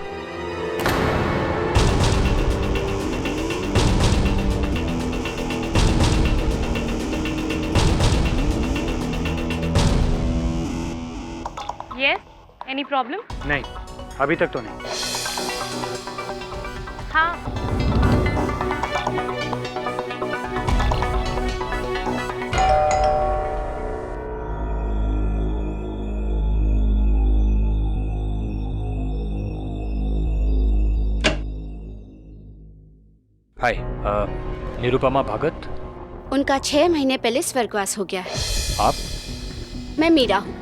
Yes, any problem? नहीं, अभी तक तो नहीं। हाँ, हाय, निरुपमा भगत। उनका 6 महीने पहले स्वर्गवास हो गया है। आप? मैं मीरा हूँ,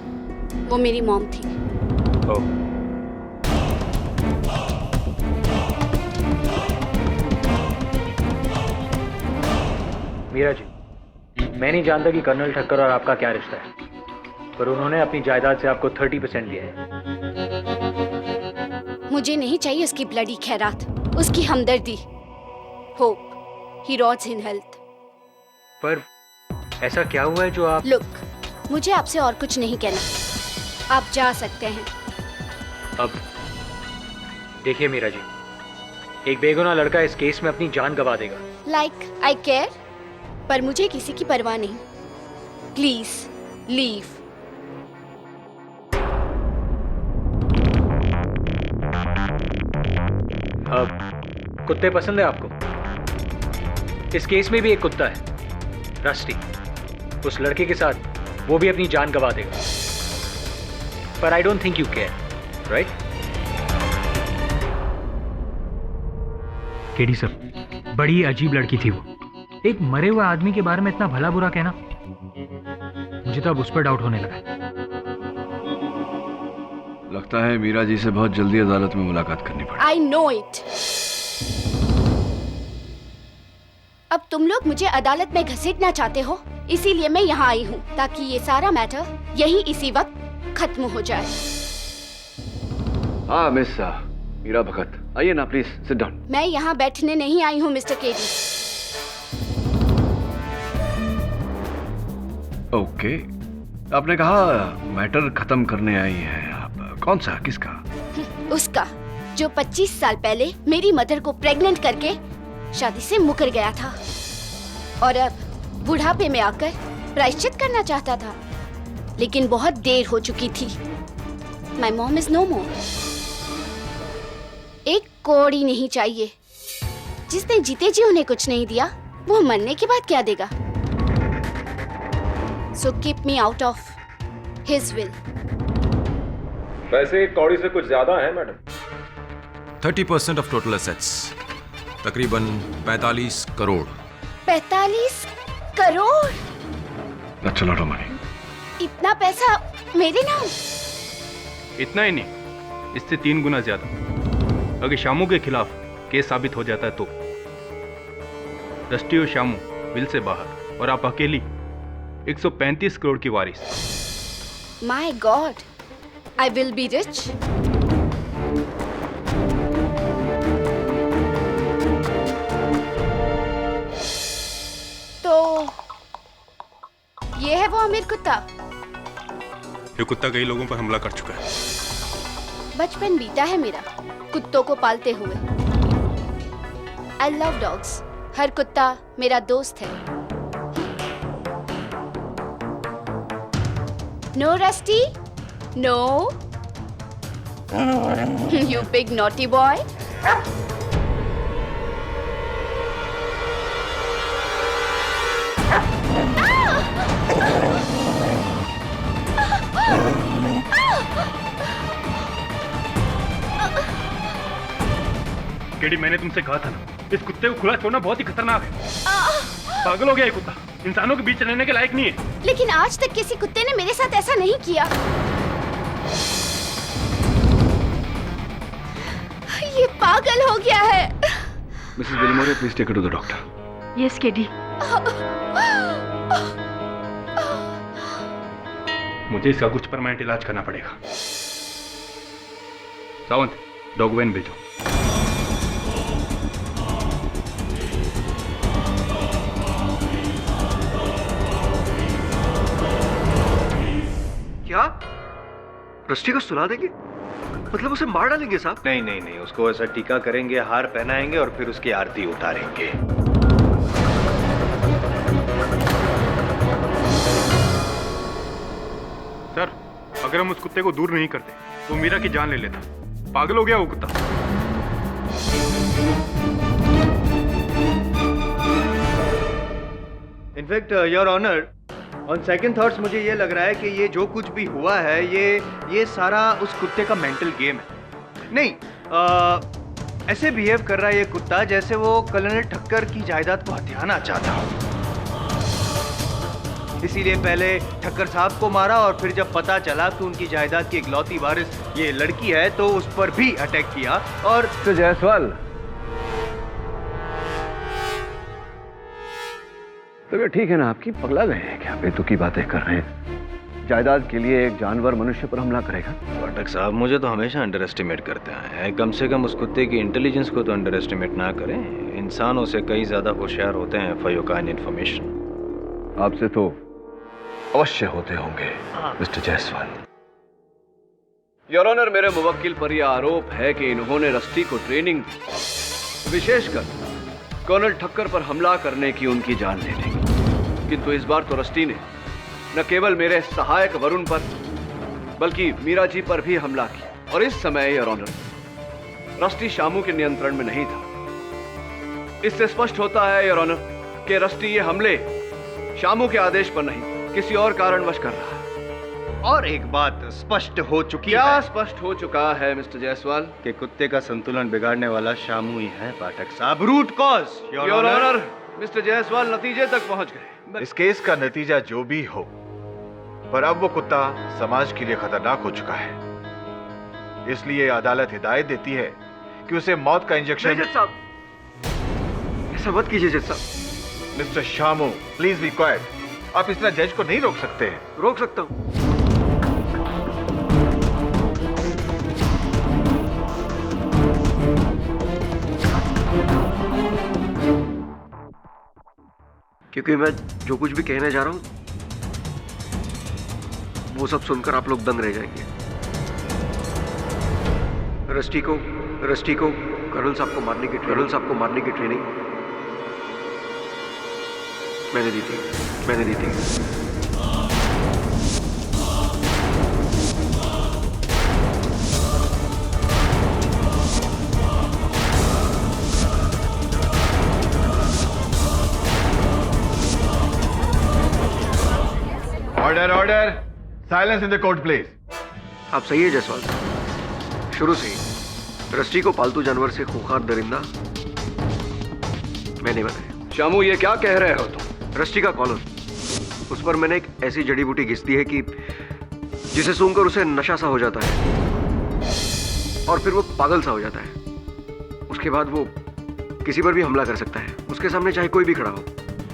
वो मेरी मॉम थी। ओह, मीरा जी, मैं नहीं जानता कि कर्नल ठक्कर और आपका क्या रिश्ता है, पर उन्होंने अपनी जायदाद से आपको 30% दिया है। मुझे नहीं चाहिए उसकी ब्लडी खैरात, उसकी हमदर्दी। Hope he rots in health. पर ऐसा क्या हुआ है जो आप? लुक, मुझे आपसे और कुछ नहीं कहना, आप जा सकते हैं। अब देखिए मीरा जी, एक बेगुनाह लड़का इस केस में अपनी जान गंवा देगा। लाइक आई केयर, पर मुझे किसी की परवाह नहीं। Please leave. अब कुत्ते पसंद है आपको? इस केस में भी एक कुत्ता है, रस्टी। उस लड़के के साथ वो भी अपनी जान गंवा देगा, पर I don't think you care, right? KD sir, बड़ी अजीब लड़की थी वो। एक मरे हुए आदमी के बारे में इतना भला बुरा कहना, मुझे तो अब उस पर डाउट होने लगा। लगता है मीरा जी से बहुत जल्दी अदालत में मुलाकात करनी पड़ेगी। I know it. अब तुम लोग मुझे अदालत में घसीटना चाहते हो, इसीलिए मैं यहाँ आई हूँ, ताकि ये सारा मैटर यही इसी वक्त खत्म हो जाए। हाँ मिस मीरा भगत, आइए ना प्लीज, सिट डाउन। मैं यहाँ बैठने नहीं आई हूँ मिस्टर केडी। ओके, आपने कहा मैटर खत्म करने आई है आप। कौन सा, किसका? उसका जो 25 साल पहले मेरी मदर को प्रेग्नेंट करके शादी से मुकर गया था, और अब बुढ़ापे में आकर प्रायश्चित करना चाहता था, लेकिन बहुत देर हो चुकी थी। माय मॉम इज नो मोर। एक कौड़ी नहीं चाहिए। जिसने जीते जी उन्हें कुछ नहीं दिया, वो मरने के बाद क्या देगा? So keep me out of his will. वैसे कौड़ी से कुछ ज्यादा है मैडम। 30% ऑफ टोटल एसेट्स, तकरीबन 45 crore. 45 crore? That's a lot of money. इतना पैसा मेरे नाम? इतना ही नहीं, इससे 3 गुना ज्यादा। अगर शामू के खिलाफ केस साबित हो जाता है तो रस्टी और शामू बिल से बाहर और आप अकेली 135 करोड़ की वारिस। My God, I will be rich. तो ये है वो अमीर कुत्ता? ये कुत्ता कई लोगों पर हमला कर चुका है। बचपन बीता है मेरा कुत्तों को पालते हुए। I love dogs. हर कुत्ता मेरा दोस्त है। No, Rusty? No? You big naughty boy? KD, मैंने तुमसे कहा था ना, इस कुत्ते को खुला छोड़ना बहुत ही खतरनाक है। पागल हो गया ये कुत्ता, इंसानों के बीच रहने के लायक नहीं है। लेकिन आज तक किसी कुत्ते ने मेरे साथ ऐसा नहीं किया। ये पागल हो गया है। Mrs Wilmore, please take it to the doctor. Yes KD. मुझे इसका कुछ परमानेंट इलाज करना पड़ेगा। सावंत, डॉग वैन भेजो। क्या रस्टी को सुला देंगे? मतलब उसे मार डालेंगे साहब? नहीं नहीं नहीं, उसको ऐसा टीका करेंगे, हार पहनाएंगे और फिर उसकी आरती उतारेंगे। सर, अगर हम उस कुत्ते को दूर नहीं करते तो मीरा की जान ले लेता। पागल हो गया वो कुत्ता। In fact your honour, on second thoughts मुझे ये लग रहा है कि ये जो कुछ भी हुआ है ये सारा उस कुत्ते का मेंटल गेम है। नहीं, ऐसे बिहेव कर रहा है ये कुत्ता जैसे वो कर्नल ठक्कर की जायदाद को हथियाना चाहता हो। इसीलिए पहले ठक्कर साहब को मारा और फिर जब पता चला कि उनकी जायदाद की इकलौती वारिस ये लड़की है तो उस पर भी अटैक किया। और तो जायसवाल, तो ये ठीक है ना, आपकी पगला गए हैं क्या? बेतुकी बातें कर रहे हैं। जायदाद के लिए एक जानवर मनुष्य पर हमला करेगा? पाठक साहब, मुझे तो हमेशा अंडर एस्टिमेट करते आए हैं। कम से कम उस कुत्ते की इंटेलिजेंस को तो अंडर एस्टिमेट ना करें। इंसानों से कई ज्यादा होशियार होते हैं फॉर योर काइंड इन्फॉर्मेशन। आपसे तो अवश्य होते होंगे मिस्टर जायसवाल। योर ऑनर, मेरे मुवक्किल पर यह आरोप है कि इन्होंने रस्टी को ट्रेनिंग दी, विशेषकर कर्नल ठक्कर पर हमला करने की, उनकी जान लेने की। किंतु इस बार तो रस्टी ने न केवल मेरे सहायक वरुण पर बल्कि मीरा जी पर भी हमला किया। और इस समय योर ऑनर, रस्टी शामू के नियंत्रण में नहीं था। इससे स्पष्ट होता है योर ऑनर कि रस्टी ये हमले शामू के आदेश पर नहीं, किसी और कारणवश कर रहा है। और एक बात स्पष्ट हो चुकी है। क्या स्पष्ट हो चुका है मिस्टर जायसवाल? कि कुत्ते का संतुलन बिगाड़ने वाला शामू ही है पाठक साहब। Root cause your honour, mister Jaiswal नतीजे तक पहुंच गए। इस केस का नतीजा जो भी हो, पर अब वो कुत्ता समाज के लिए खतरनाक हो चुका है। इसलिए अदालत हिदायत देती है कि उसे मौत का इंजेक्शन। जज साहब, ऐसा मत कीजिए जज साहब। Mister Shamu, please be quite. आप इस तरह जज को नहीं रोक सकते हैं। रोक सकता हूं। क्योंकि मैं जो कुछ भी कहने जा रहा हूं वो सब सुनकर आप लोग दंग रह जाएंगे। रस्टी को कर्नल साहब को मारने की ट्रेनिंग मैंने दी थी। Order order, silence in the court please. आप सही है जायसवाल साहब, शुरू से ही रस्टी को पालतू जानवर से खूंखार दरिंदा मैंने बनाया। शामू, ये क्या कह रहे हो तुम? रस्टी का कॉलर, उस पर मैंने एक ऐसी जड़ी बूटी घिस दी है कि जिसे सूंघकर उसे नशा सा हो जाता है और फिर वो पागल सा हो जाता है। उसके बाद वो किसी पर भी हमला कर सकता है। उसके सामने चाहे कोई भी खड़ा हो,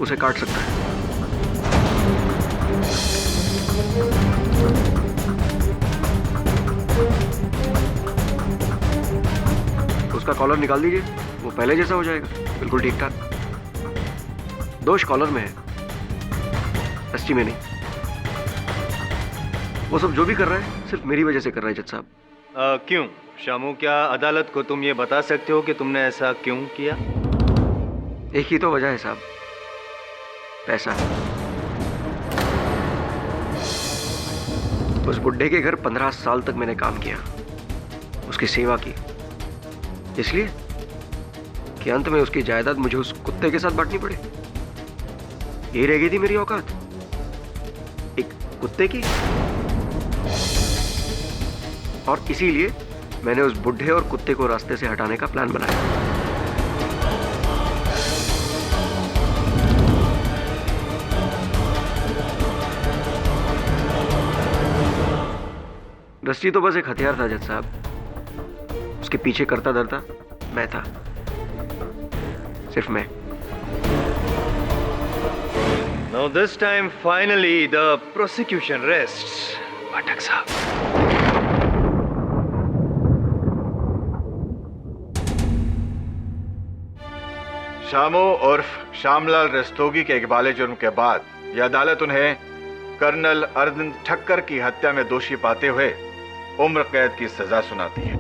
उसे काट सकता है। उसका कॉलर निकाल दीजिए, वो पहले जैसा हो जाएगा, बिल्कुल ठीक ठाक। दोष कॉलर में है, रस्टी में नहीं। वो सब जो भी कर रहा है सिर्फ मेरी वजह से कर रहा है जज साहब। क्यों शामू, क्या अदालत को तुम ये बता सकते हो कि तुमने ऐसा क्यों किया? एक ही तो वजह है साहब, पैसा। उस बुड्ढे के घर 15 साल तक मैंने काम किया, उसकी सेवा की, इसलिए कि अंत में उसकी जायदाद मुझे उस कुत्ते के साथ बांटनी पड़े। यही रह गई थी मेरी औकात, एक कुत्ते की। और इसीलिए मैंने उस बुड्ढे और कुत्ते को रास्ते से हटाने का प्लान बनाया। रस्टी तो बस एक हथियार था जज साहब, उसके पीछे करता धरता मैं था, सिर्फ मैं। Now this time finally the prosecution rests, पाठक साहब। शामू उर्फ श्यामलाल रस्तोगी के इकबाले जुर्म के बाद यह अदालत उन्हें कर्नल अरविंद ठक्कर की हत्या में दोषी पाते हुए उम्र कैद की सजा सुनाती है।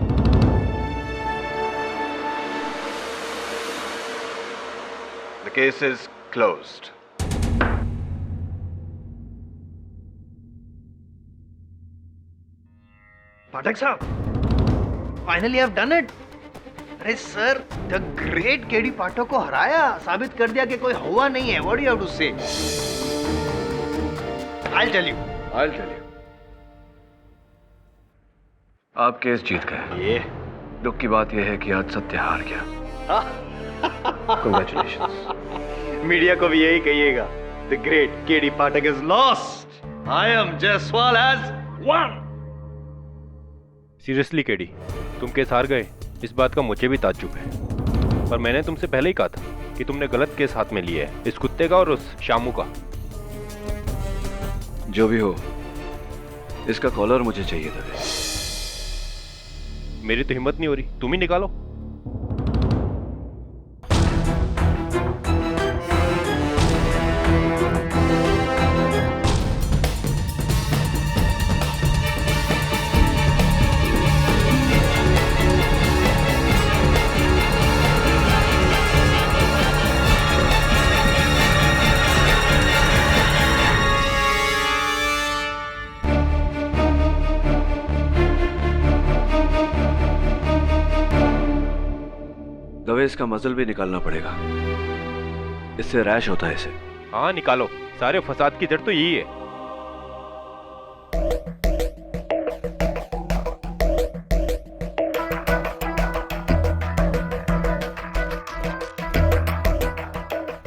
The case is closed. पाठक साहब, finally I have done it. अरे सर, द ग्रेट केडी पाठक को हराया, साबित कर दिया कि कोई हुआ नहीं है। What do you have to say? I'll tell you. आप केस जीत गए। ये दुख की बात यह है कि आज सत्य हार गया। Congratulations. मीडिया को भी यही कहिएगा, the great KD Pathak is lost, I am Jaiswal has won. Seriously KD, तुम केस हार गए, इस बात का मुझे भी ताज्जुब है। पर मैंने तुमसे पहले ही कहा था कि तुमने गलत केस हाथ में लिया है, इस कुत्ते का और उस शामू का। जो भी हो, इसका कॉलर मुझे चाहिए था। मेरी तो हिम्मत नहीं हो रही, तुम ही निकालो। दवे इसका मजल भी निकालना पड़ेगा, इससे रैश होता है इसे। हाँ निकालो, सारे फसाद की जड़ तो यही है।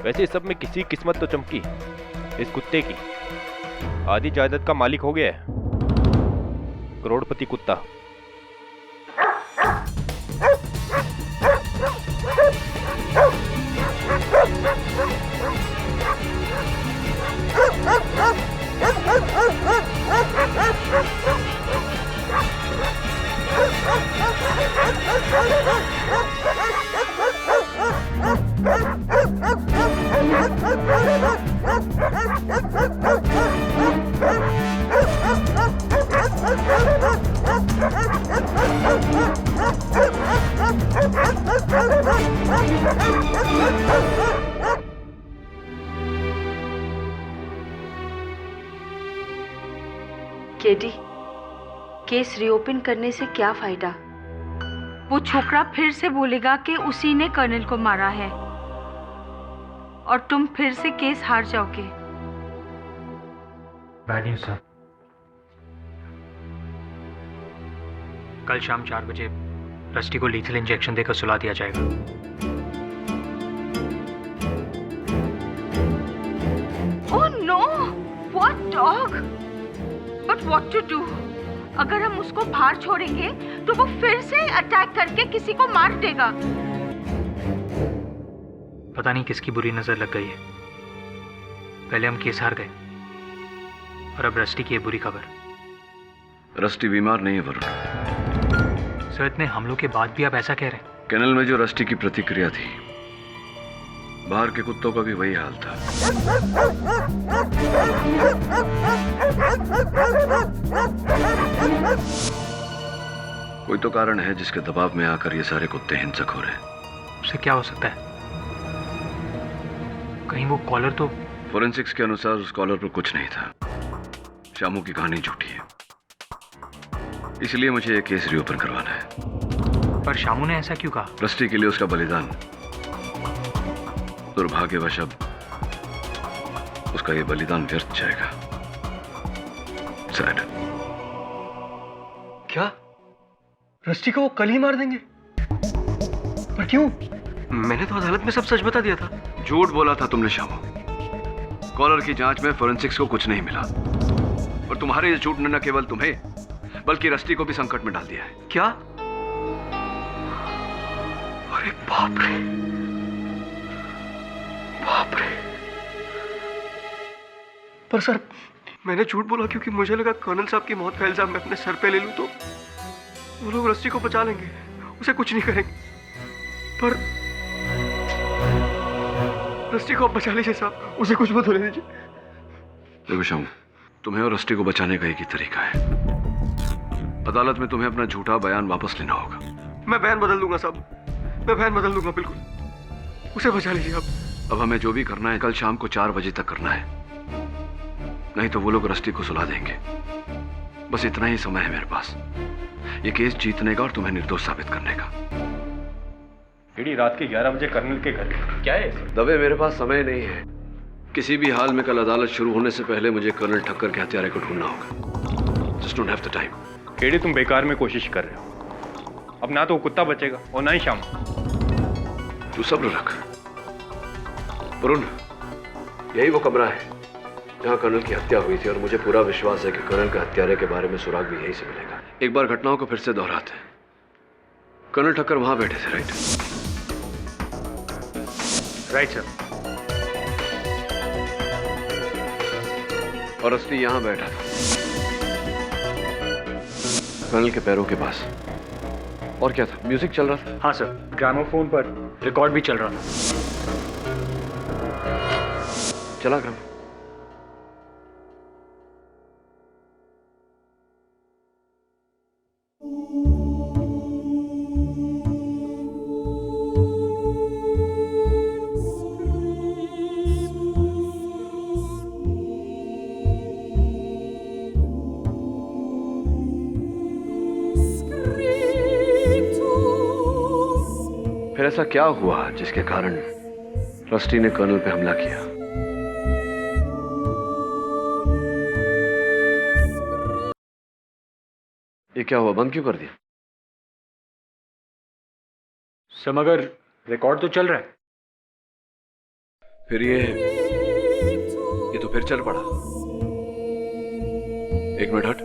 वैसे इस सब में किसी किस्मत तो चमकी, इस कुत्ते की। आधी जायदाद का मालिक हो गया है, करोड़पति कुत्ता। केडी, केस रीओपन करने से क्या फायदा? वो छोकरा फिर से बोलेगा कि उसी ने कर्नल को मारा है और तुम फिर से केस हार जाओगे। Bad news sir. कल शाम 4 बजे रस्टी को लीथल इंजेक्शन देकर सुला दिया जाएगा। Oh no, what dog? But what to do? अगर हम उसको बाहर छोड़ेंगे तो वो फिर से अटैक करके किसी को मार देगा। पता नहीं किसकी बुरी नजर लग गई है। पहले हम केस हार गए और अब रस्टी की ये बुरी खबर। रस्टी बीमार नहीं है वरुण। सर इतने हमलों के बाद भी आप ऐसा कह रहे हैं? कैनल में जो रस्टी की प्रतिक्रिया थी, बाहर के कुत्तों का भी वही हाल था। कोई तो कारण है जिसके दबाव में आकर ये सारे कुत्ते हिंसक हो रहे हैं। उससे क्या हो सकता है? कहीं वो कॉलर तो... फोरेंसिक्स के अनुसार उस कॉलर पर कुछ नहीं था। शामू की कहानी झूठी है, इसलिए मुझे ये केस रीओपन करवाना है। पर शामू ने ऐसा क्यों कहा? रस्टी के लिए उसका बलिदान। दुर्भाग्यवश अब उसका ये बलिदान व्यर्थ जाएगा। सैड। क्या रस्टी को वो कल ही मार देंगे? पर क्यों? मैंने तो अदालत में सब सच बता दिया था। झूठ बोला था तुमने शामू। कॉलर की जांच में फोरेंसिक्स को कुछ नहीं मिला, और तुम्हारे ये झूठ ने न केवल तुम्हें बल्कि रस्टी को भी संकट में डाल दिया है। क्या? अरे बाप रे, बाप रे। पर सर, मैंने झूठ बोला क्योंकि मुझे लगा कर्नल साहब की मौत का इल्जाम मैं अपने सर पे ले लूं तो वो लोग रस्टी को बचा लेंगे, उसे कुछ नहीं करेंगे। पर रस्टी को आप बचा लीजिए साहब, उसे कुछ मत होने दीजिए। देखो शामू, तुम्हें और रस्टी को बचाने का एक ही तरीका है। अदालत में तुम्हें अपना झूठा बयान वापस लेना होगा। मैं बयान बदल दूंगा साहब, मैं बयान बदल दूंगा बिल्कुल। उसे बचा लीजिए आप। अब हमें जो भी करना है कल शाम को 4 बजे तक करना है, नहीं तो वो लोग रस्टी को सुला देंगे। बस इतना ही समय है मेरे पास, ये केस जीतने का और तुम्हें निर्दोष साबित करने का। एडी रात के 11 बजे कर्नल के घर क्या है? दबे मेरे पास समय नहीं है। किसी भी हाल में कल अदालत शुरू होने से पहले मुझे कर्नल ठक्कर के हत्यारे को ढूंढना होगा। Just don't have the time. Eddie तुम बेकार में कोशिश कर रहे हो। अब ना तो वो कुत्ता बचेगा और ना ही शाम। तू सब्र रख वरुण, यही वो कमरा है जहां कर्नल की हत्या हुई थी, और मुझे पूरा विश्वास है कि कर्नल के हत्यारे के बारे में सुराग भी यहीं से मिलेगा। एक बार घटनाओं को फिर से दोहराते हैं। कर्नल ठक्कर वहां बैठे थे, राइट? Right sir. और रस्टी यहां बैठा था कर्नल के पैरों के पास। और क्या था? म्यूजिक चल रहा था? हाँ सर, ग्रामोफोन पर रिकॉर्ड भी चल रहा था। चला ग्राम। फिर ऐसा क्या हुआ जिसके कारण रस्टी ने कर्नल पे हमला किया? ये क्या हुआ? बंद क्यों कर दिया? सर मगर रिकॉर्ड तो चल रहा है। फिर ये तो फिर चल पड़ा। एक मिनट हट।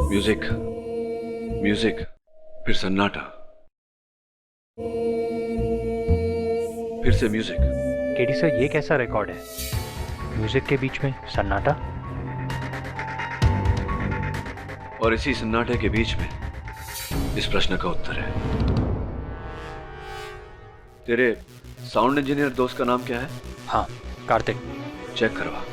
म्यूजिक, म्यूजिक, फिर सन्नाटा, फिर से म्यूजिक। केडी सर, ये कैसा रिकॉर्ड है? म्यूजिक के बीच में सन्नाटा, और इसी सन्नाटे के बीच में इस प्रश्न का उत्तर है। तेरे साउंड इंजीनियर दोस्त का नाम क्या है? हाँ, कार्तिक। चेक करवा।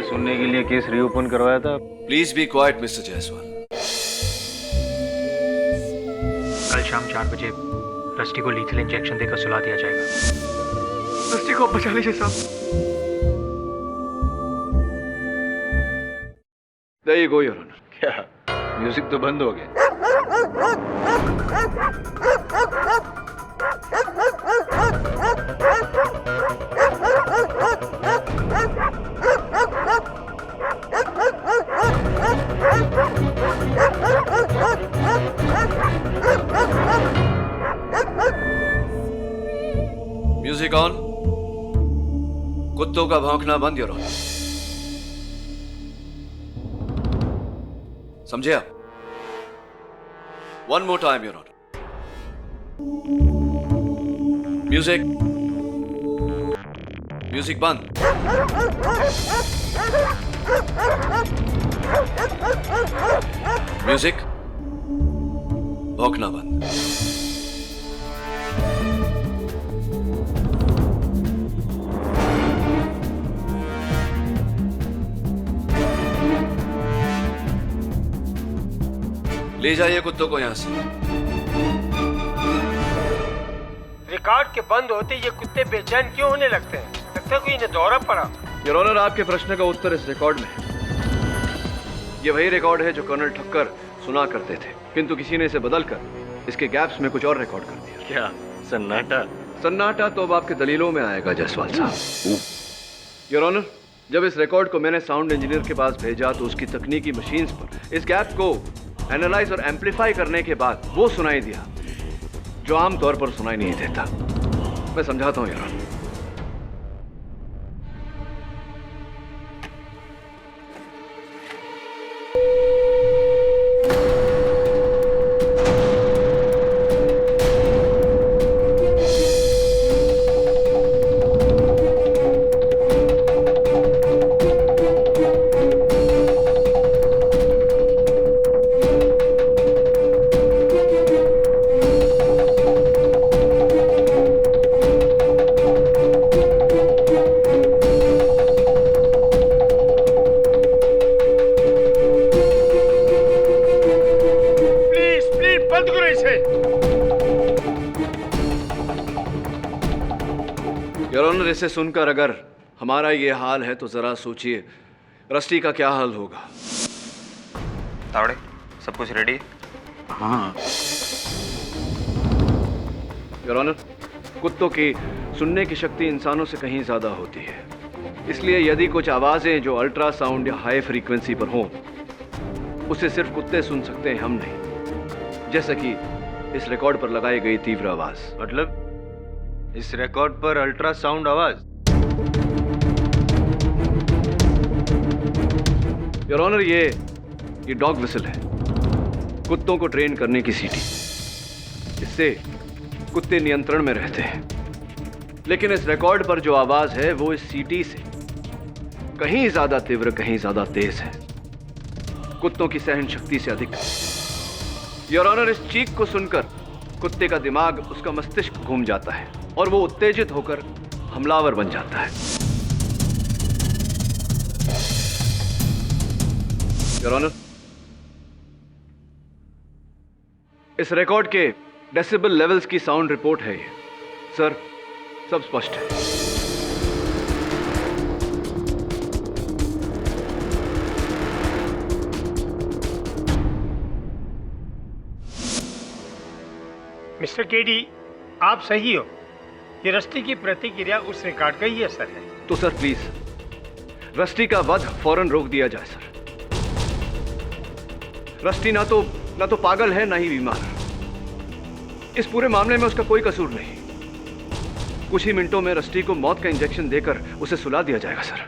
सुनने के लिए केस रीओपन करवाया था। Please be quite mister Jaiswal. शाम 4 बजे रस्टी को लीथल इंजेक्शन देकर सुला दिया जाएगा। रस्टी को आप बचा लीजिए साहब। There you go, Your Honor. क्या म्यूजिक तो बंद हो गया? Music on. कुत्तों का भौंकना बंद, योर ऑनर। समझे आप? One more time, your honour. Music, music बंद। म्यूजिक, भौंकना बंद। ले जाइए कुत्तों को यहां से। रिकॉर्ड के बंद होते ये कुत्ते बेचैन क्यों होने लगते हैं? लगता है कोई इन्हें दौरा पड़ा। योर ऑनर, आपके प्रश्न का उत्तर इस रिकॉर्ड में है। ये वही रिकॉर्ड है जो कर्नल ठक्कर सुना करते थे, किंतु किसी ने इसे बदलकर इसके गैप्स में कुछ और रिकॉर्ड कर दिया। क्या सन्नाटा? सन्नाटा तो अब आपके दलीलों में आएगा जायसवाल साहब। योर ऑनर, जब इस रिकॉर्ड को मैंने साउंड इंजीनियर के पास भेजा तो उसकी तकनीकी मशीन्स पर इस गैप को एनालाइज और एम्पलीफाई करने के बाद वो सुनाई दिया जो आमतौर पर सुनाई नहीं देता। मैं समझाता हूं यार। इसे सुनकर अगर हमारा ये हाल है तो जरा सोचिए रस्टी का क्या हाल होगा। तावड़े, सब कुछ रेडी? हाँ। योर ऑनर, कुत्तों की सुनने की शक्ति इंसानों से कहीं ज्यादा होती है, इसलिए यदि कुछ आवाजें जो अल्ट्रासाउंड या हाई फ्रीक्वेंसी पर हों उसे सिर्फ कुत्ते सुन सकते हैं, हम नहीं। जैसे कि इस रिकॉर्ड पर लगाई गई तीव्र आवाज। मतलब इस रिकॉर्ड पर अल्ट्रासाउंड आवाज? योर ऑनर, ये डॉग विसल है, कुत्तों को ट्रेन करने की सीटी। इससे कुत्ते नियंत्रण में रहते हैं, लेकिन इस रिकॉर्ड पर जो आवाज है वो इस सीटी से कहीं ज्यादा तीव्र, कहीं ज्यादा तेज है, कुत्तों की सहन शक्ति से अधिक। योर ऑनर, इस चीख को सुनकर कुत्ते का दिमाग, उसका मस्तिष्क घूम जाता है और वो उत्तेजित होकर हमलावर बन जाता है। योर ऑनर, इस रिकॉर्ड के डेसिबल लेवल्स की साउंड रिपोर्ट है ये। सर, सब स्पष्ट है। मिस्टर केडी, आप सही हो। ये रस्टी की प्रतिक्रिया उस रिकॉर्ड का ही असर है। तो सर प्लीज रस्टी का वध फौरन रोक दिया जाए सर। रस्टी ना तो पागल है, ना ही बीमार। इस पूरे मामले में उसका कोई कसूर नहीं। कुछ ही मिनटों में रस्टी को मौत का इंजेक्शन देकर उसे सुला दिया जाएगा सर।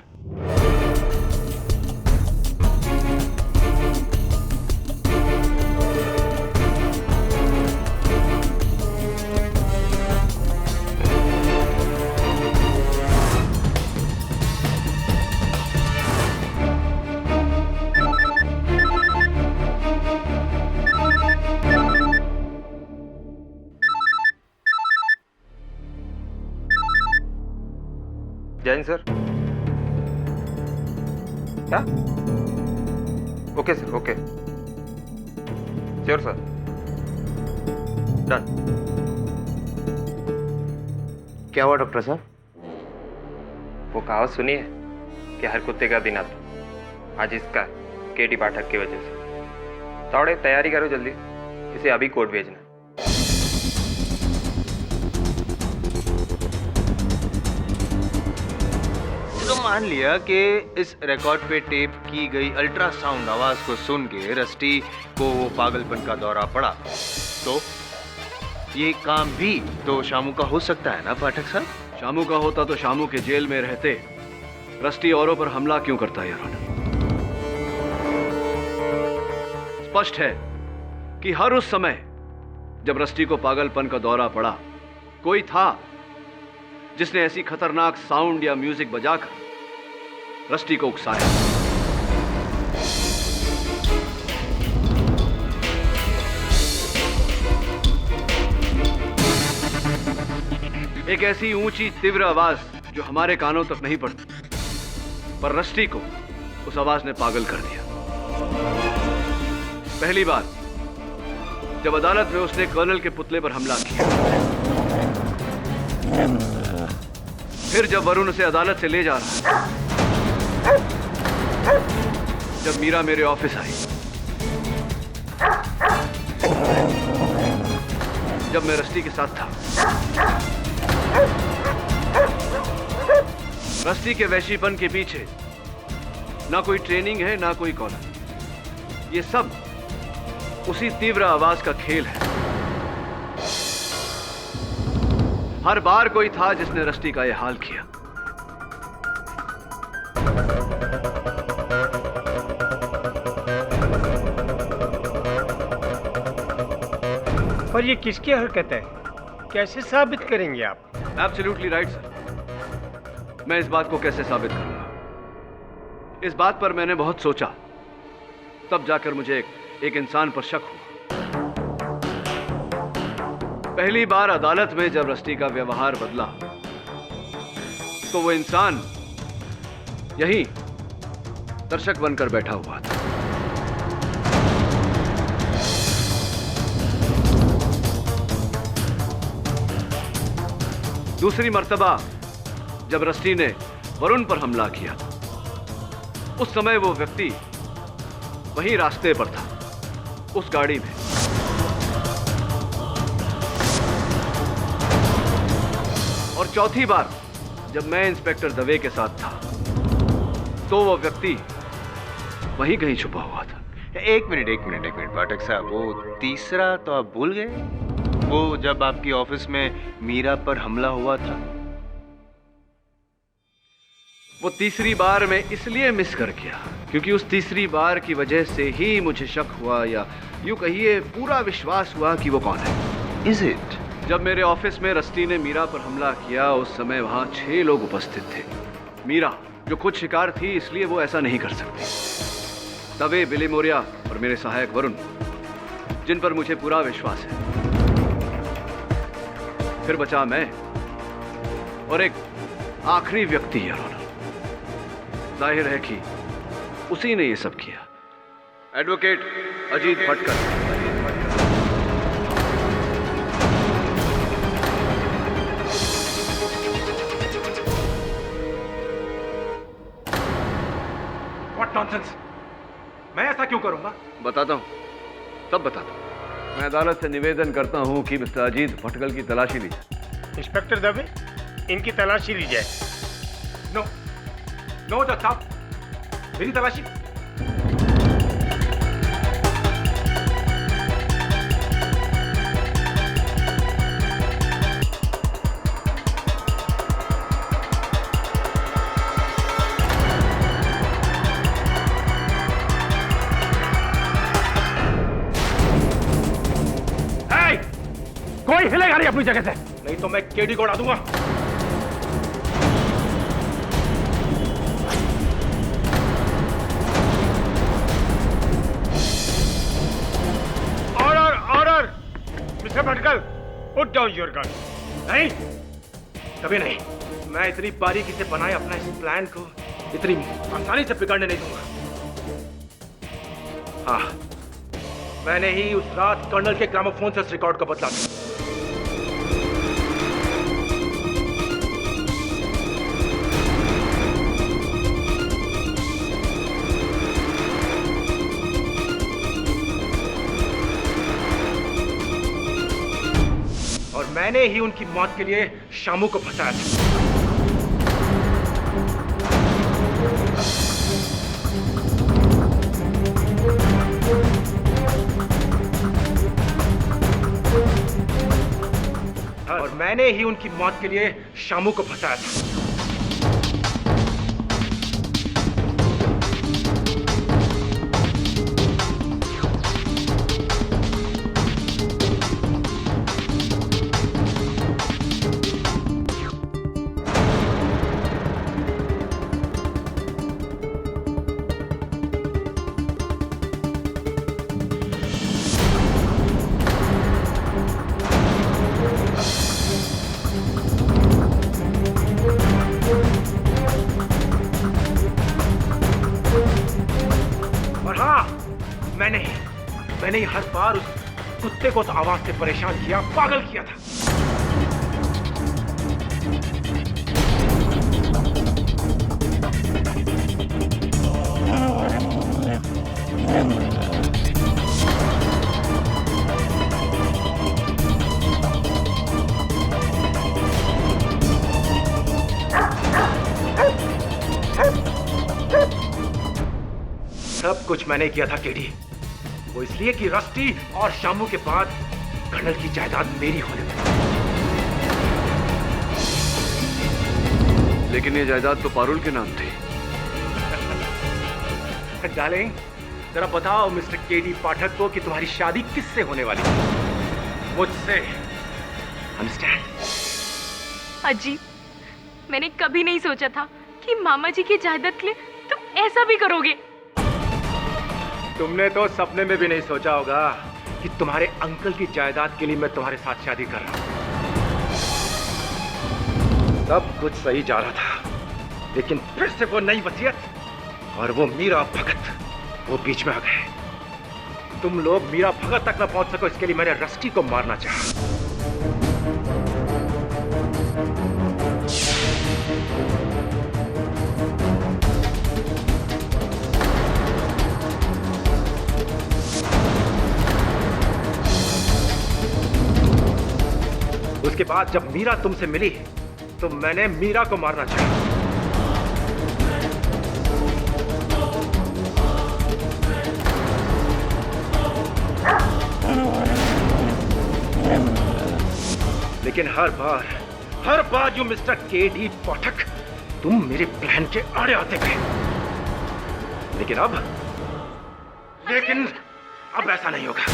जैन सर। क्या? Okay sir, okay, sure sir. Done. क्या हुआ डॉक्टर साहब? वो कहावत सुनी है कि हर कुत्ते का दिन आता। आज इसका केडी पाठक की वजह से। थोड़े तैयारी करो जल्दी, इसे अभी कोर्ट भेजना। तो मान लिया कि इस रिकॉर्ड पे टेप की गई अल्ट्रासाउंड आवाज को सुन के रस्टी को वो पागलपन का दौरा पड़ा, तो ये काम भी तो शामू का हो सकता है ना पाठक साहब? शामू का होता तो शामू के जेल में रहते रस्टी औरों पर हमला क्यों करता है? स्पष्ट है कि हर उस समय जब रस्टी को पागलपन का दौरा पड़ा, कोई था जिसने ऐसी खतरनाक साउंड या म्यूजिक बजाकर रस्टी को उकसाया। एक ऐसी ऊंची तीव्र आवाज जो हमारे कानों तक नहीं पड़ती, पर रस्टी को उस आवाज ने पागल कर दिया। पहली बार जब अदालत में उसने कर्नल के पुतले पर हमला किया, फिर जब वरुण उसे अदालत से ले जा रहा, जब मीरा मेरे ऑफिस आई, जब मैं रस्टी के साथ था, रस्टी के वैशीपन के पीछे ना कोई ट्रेनिंग है ना कोई कॉलर, ये सब उसी तीव्र आवाज का खेल है। हर बार कोई था जिसने रस्टी का यह हाल किया। पर ये किसकी हरकत है? कैसे साबित करेंगे आप? Absolutely right sir. मैं इस बात को कैसे साबित करूंगा? इस बात पर मैंने बहुत सोचा, तब जाकर मुझे एक इंसान पर शक हुआ। पहली बार अदालत में जब रस्टी का व्यवहार बदला, तो वो इंसान यहीं दर्शक बनकर बैठा हुआ था। दूसरी मर्तबा जब रस्टी ने वरुण पर हमला किया, उस समय वो व्यक्ति वहीं रास्ते पर था, उस गाड़ी में। और चौथी बार जब मैं इंस्पेक्टर दवे के साथ था, तो वो व्यक्ति वहीं कहीं छुपा हुआ था। एक मिनट पाठक साहब, वो तीसरा तो आप भूल गए? वो जब आपकी ऑफिस में मीरा पर हमला हुआ था। वो तीसरी बार मैं इसलिए मिस कर गया क्योंकि उस तीसरी बार की वजह से ही मुझे शक हुआ, या यूं कहिए पूरा विश्वास हुआ कि वो कौन है। Is it? जब मेरे ऑफिस में रस्टी ने मीरा पर हमला किया, उस समय वहां 6 लोग उपस्थित थे। मीरा जो खुद शिकार थी, इसलिए वो ऐसा नहीं कर सकती। तवे, बिली मोरिया और मेरे सहायक वरुण, जिन पर मुझे पूरा विश्वास है। फिर बचा मैं और एक आखिरी व्यक्ति, योर ऑनर। जाहिर है कि उसी ने ये सब किया। Advocate Ajit Bhatkar. What nonsense? मैं ऐसा क्यों करूंगा? बताता हूं, तब बताता हूं। मैं अदालत से निवेदन करता हूं कि मिस्टर अजीत भटकल की तलाशी ली जाए। इंस्पेक्टर दवे, इनकी तलाशी ली जाए। नो जज साहब, मेरी तलाशी। कोई हिलेगा नहीं अपनी जगह से, नहीं तो मैं केडी को उड़ा दूंगा। Order mister Bhatkal, put down your gun. नहीं, कभी नहीं। मैं इतनी बारीकी से बनाए अपना इस प्लान को इतनी आसानी से बिगड़ने नहीं दूंगा। हाँ, मैंने ही उस रात कर्नल के ग्रामोफोन से उस रिकॉर्ड का बदला था। मैंने ही उनकी मौत के लिए शामू को फंसाया था। और मैंने ही उनकी मौत के लिए शामू को फंसाया था। मैंने ही हर बार उस कुत्ते को तो आवाज से परेशान किया, पागल किया था। सब कुछ मैंने किया था केडी, वो इसलिए कि रस्टी और शामू के बाद कर्नल की जायदाद मेरी होने वाली। लेकिन ये जायदाद तो पारुल के नाम थी। डार्लिंग, जरा बताओ मिस्टर केडी पाठक को कि तुम्हारी शादी किससे होने वाली है? मुझसे। अंडरस्टैंड? अजी, मैंने कभी नहीं सोचा था कि मामा जी की जायदाद के लिए तुम ऐसा भी करोगे। तुमने तो सपने में भी नहीं सोचा होगा कि तुम्हारे अंकल की जायदाद के लिए मैं तुम्हारे साथ शादी कर रहा हूं। सब कुछ सही जा रहा था, लेकिन फिर से वो नई वसीयत और वो मीरा भगत वो बीच में आ गए। तुम लोग मीरा भगत तक न पहुंच सको, इसके लिए मैंने रस्टी को मारना चाहा। उसके बाद जब मीरा तुमसे मिली तो मैंने मीरा को मारना चाहा। लेकिन हर बार यू मिस्टर केडी पाठक, तुम मेरे प्लान के आड़े आते गए। लेकिन अब ऐसा नहीं होगा।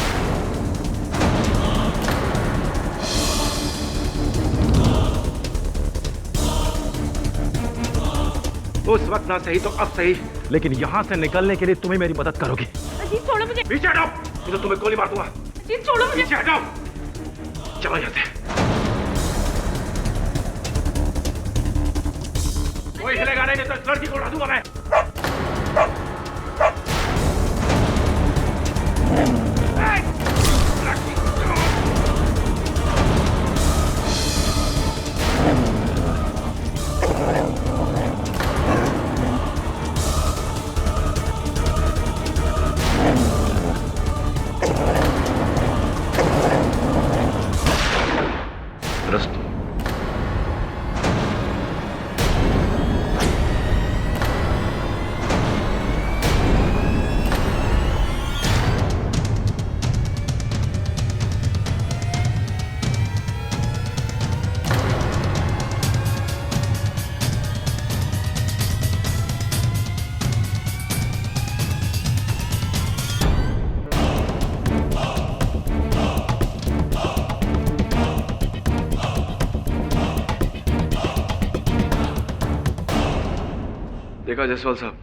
उस वक्त ना सही तो अब सही, लेकिन यहां से निकलने के लिए तुम्हें मेरी मदद करोगी। अजीत छोड़ो मुझे। पीछे हटाओ, नहीं तो तुम्हें गोली मार दूंगा। अजीत छोड़ो मुझे। पीछे हटाओ, चलो यहाँ से। कोई हिलेगा नहीं तो इस लड़की को उड़ा दूंगा मैं। देखा जायसवाल साहब,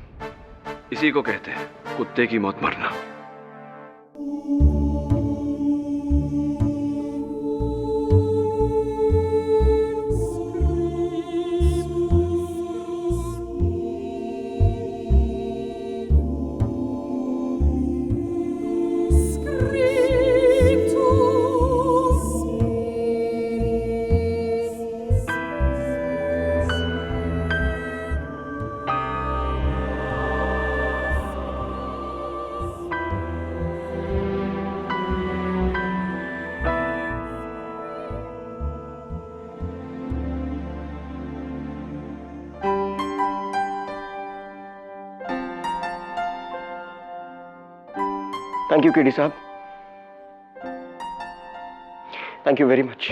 इसी को कहते हैं कुत्ते की मौत मरना। थैंक यू केडी साहब, थैंक यू वेरी मच।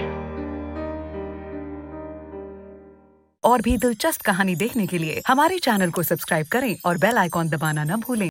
और भी दिलचस्प कहानी देखने के लिए हमारे चैनल को सब्सक्राइब करें और बेल आइकॉन दबाना न भूलें।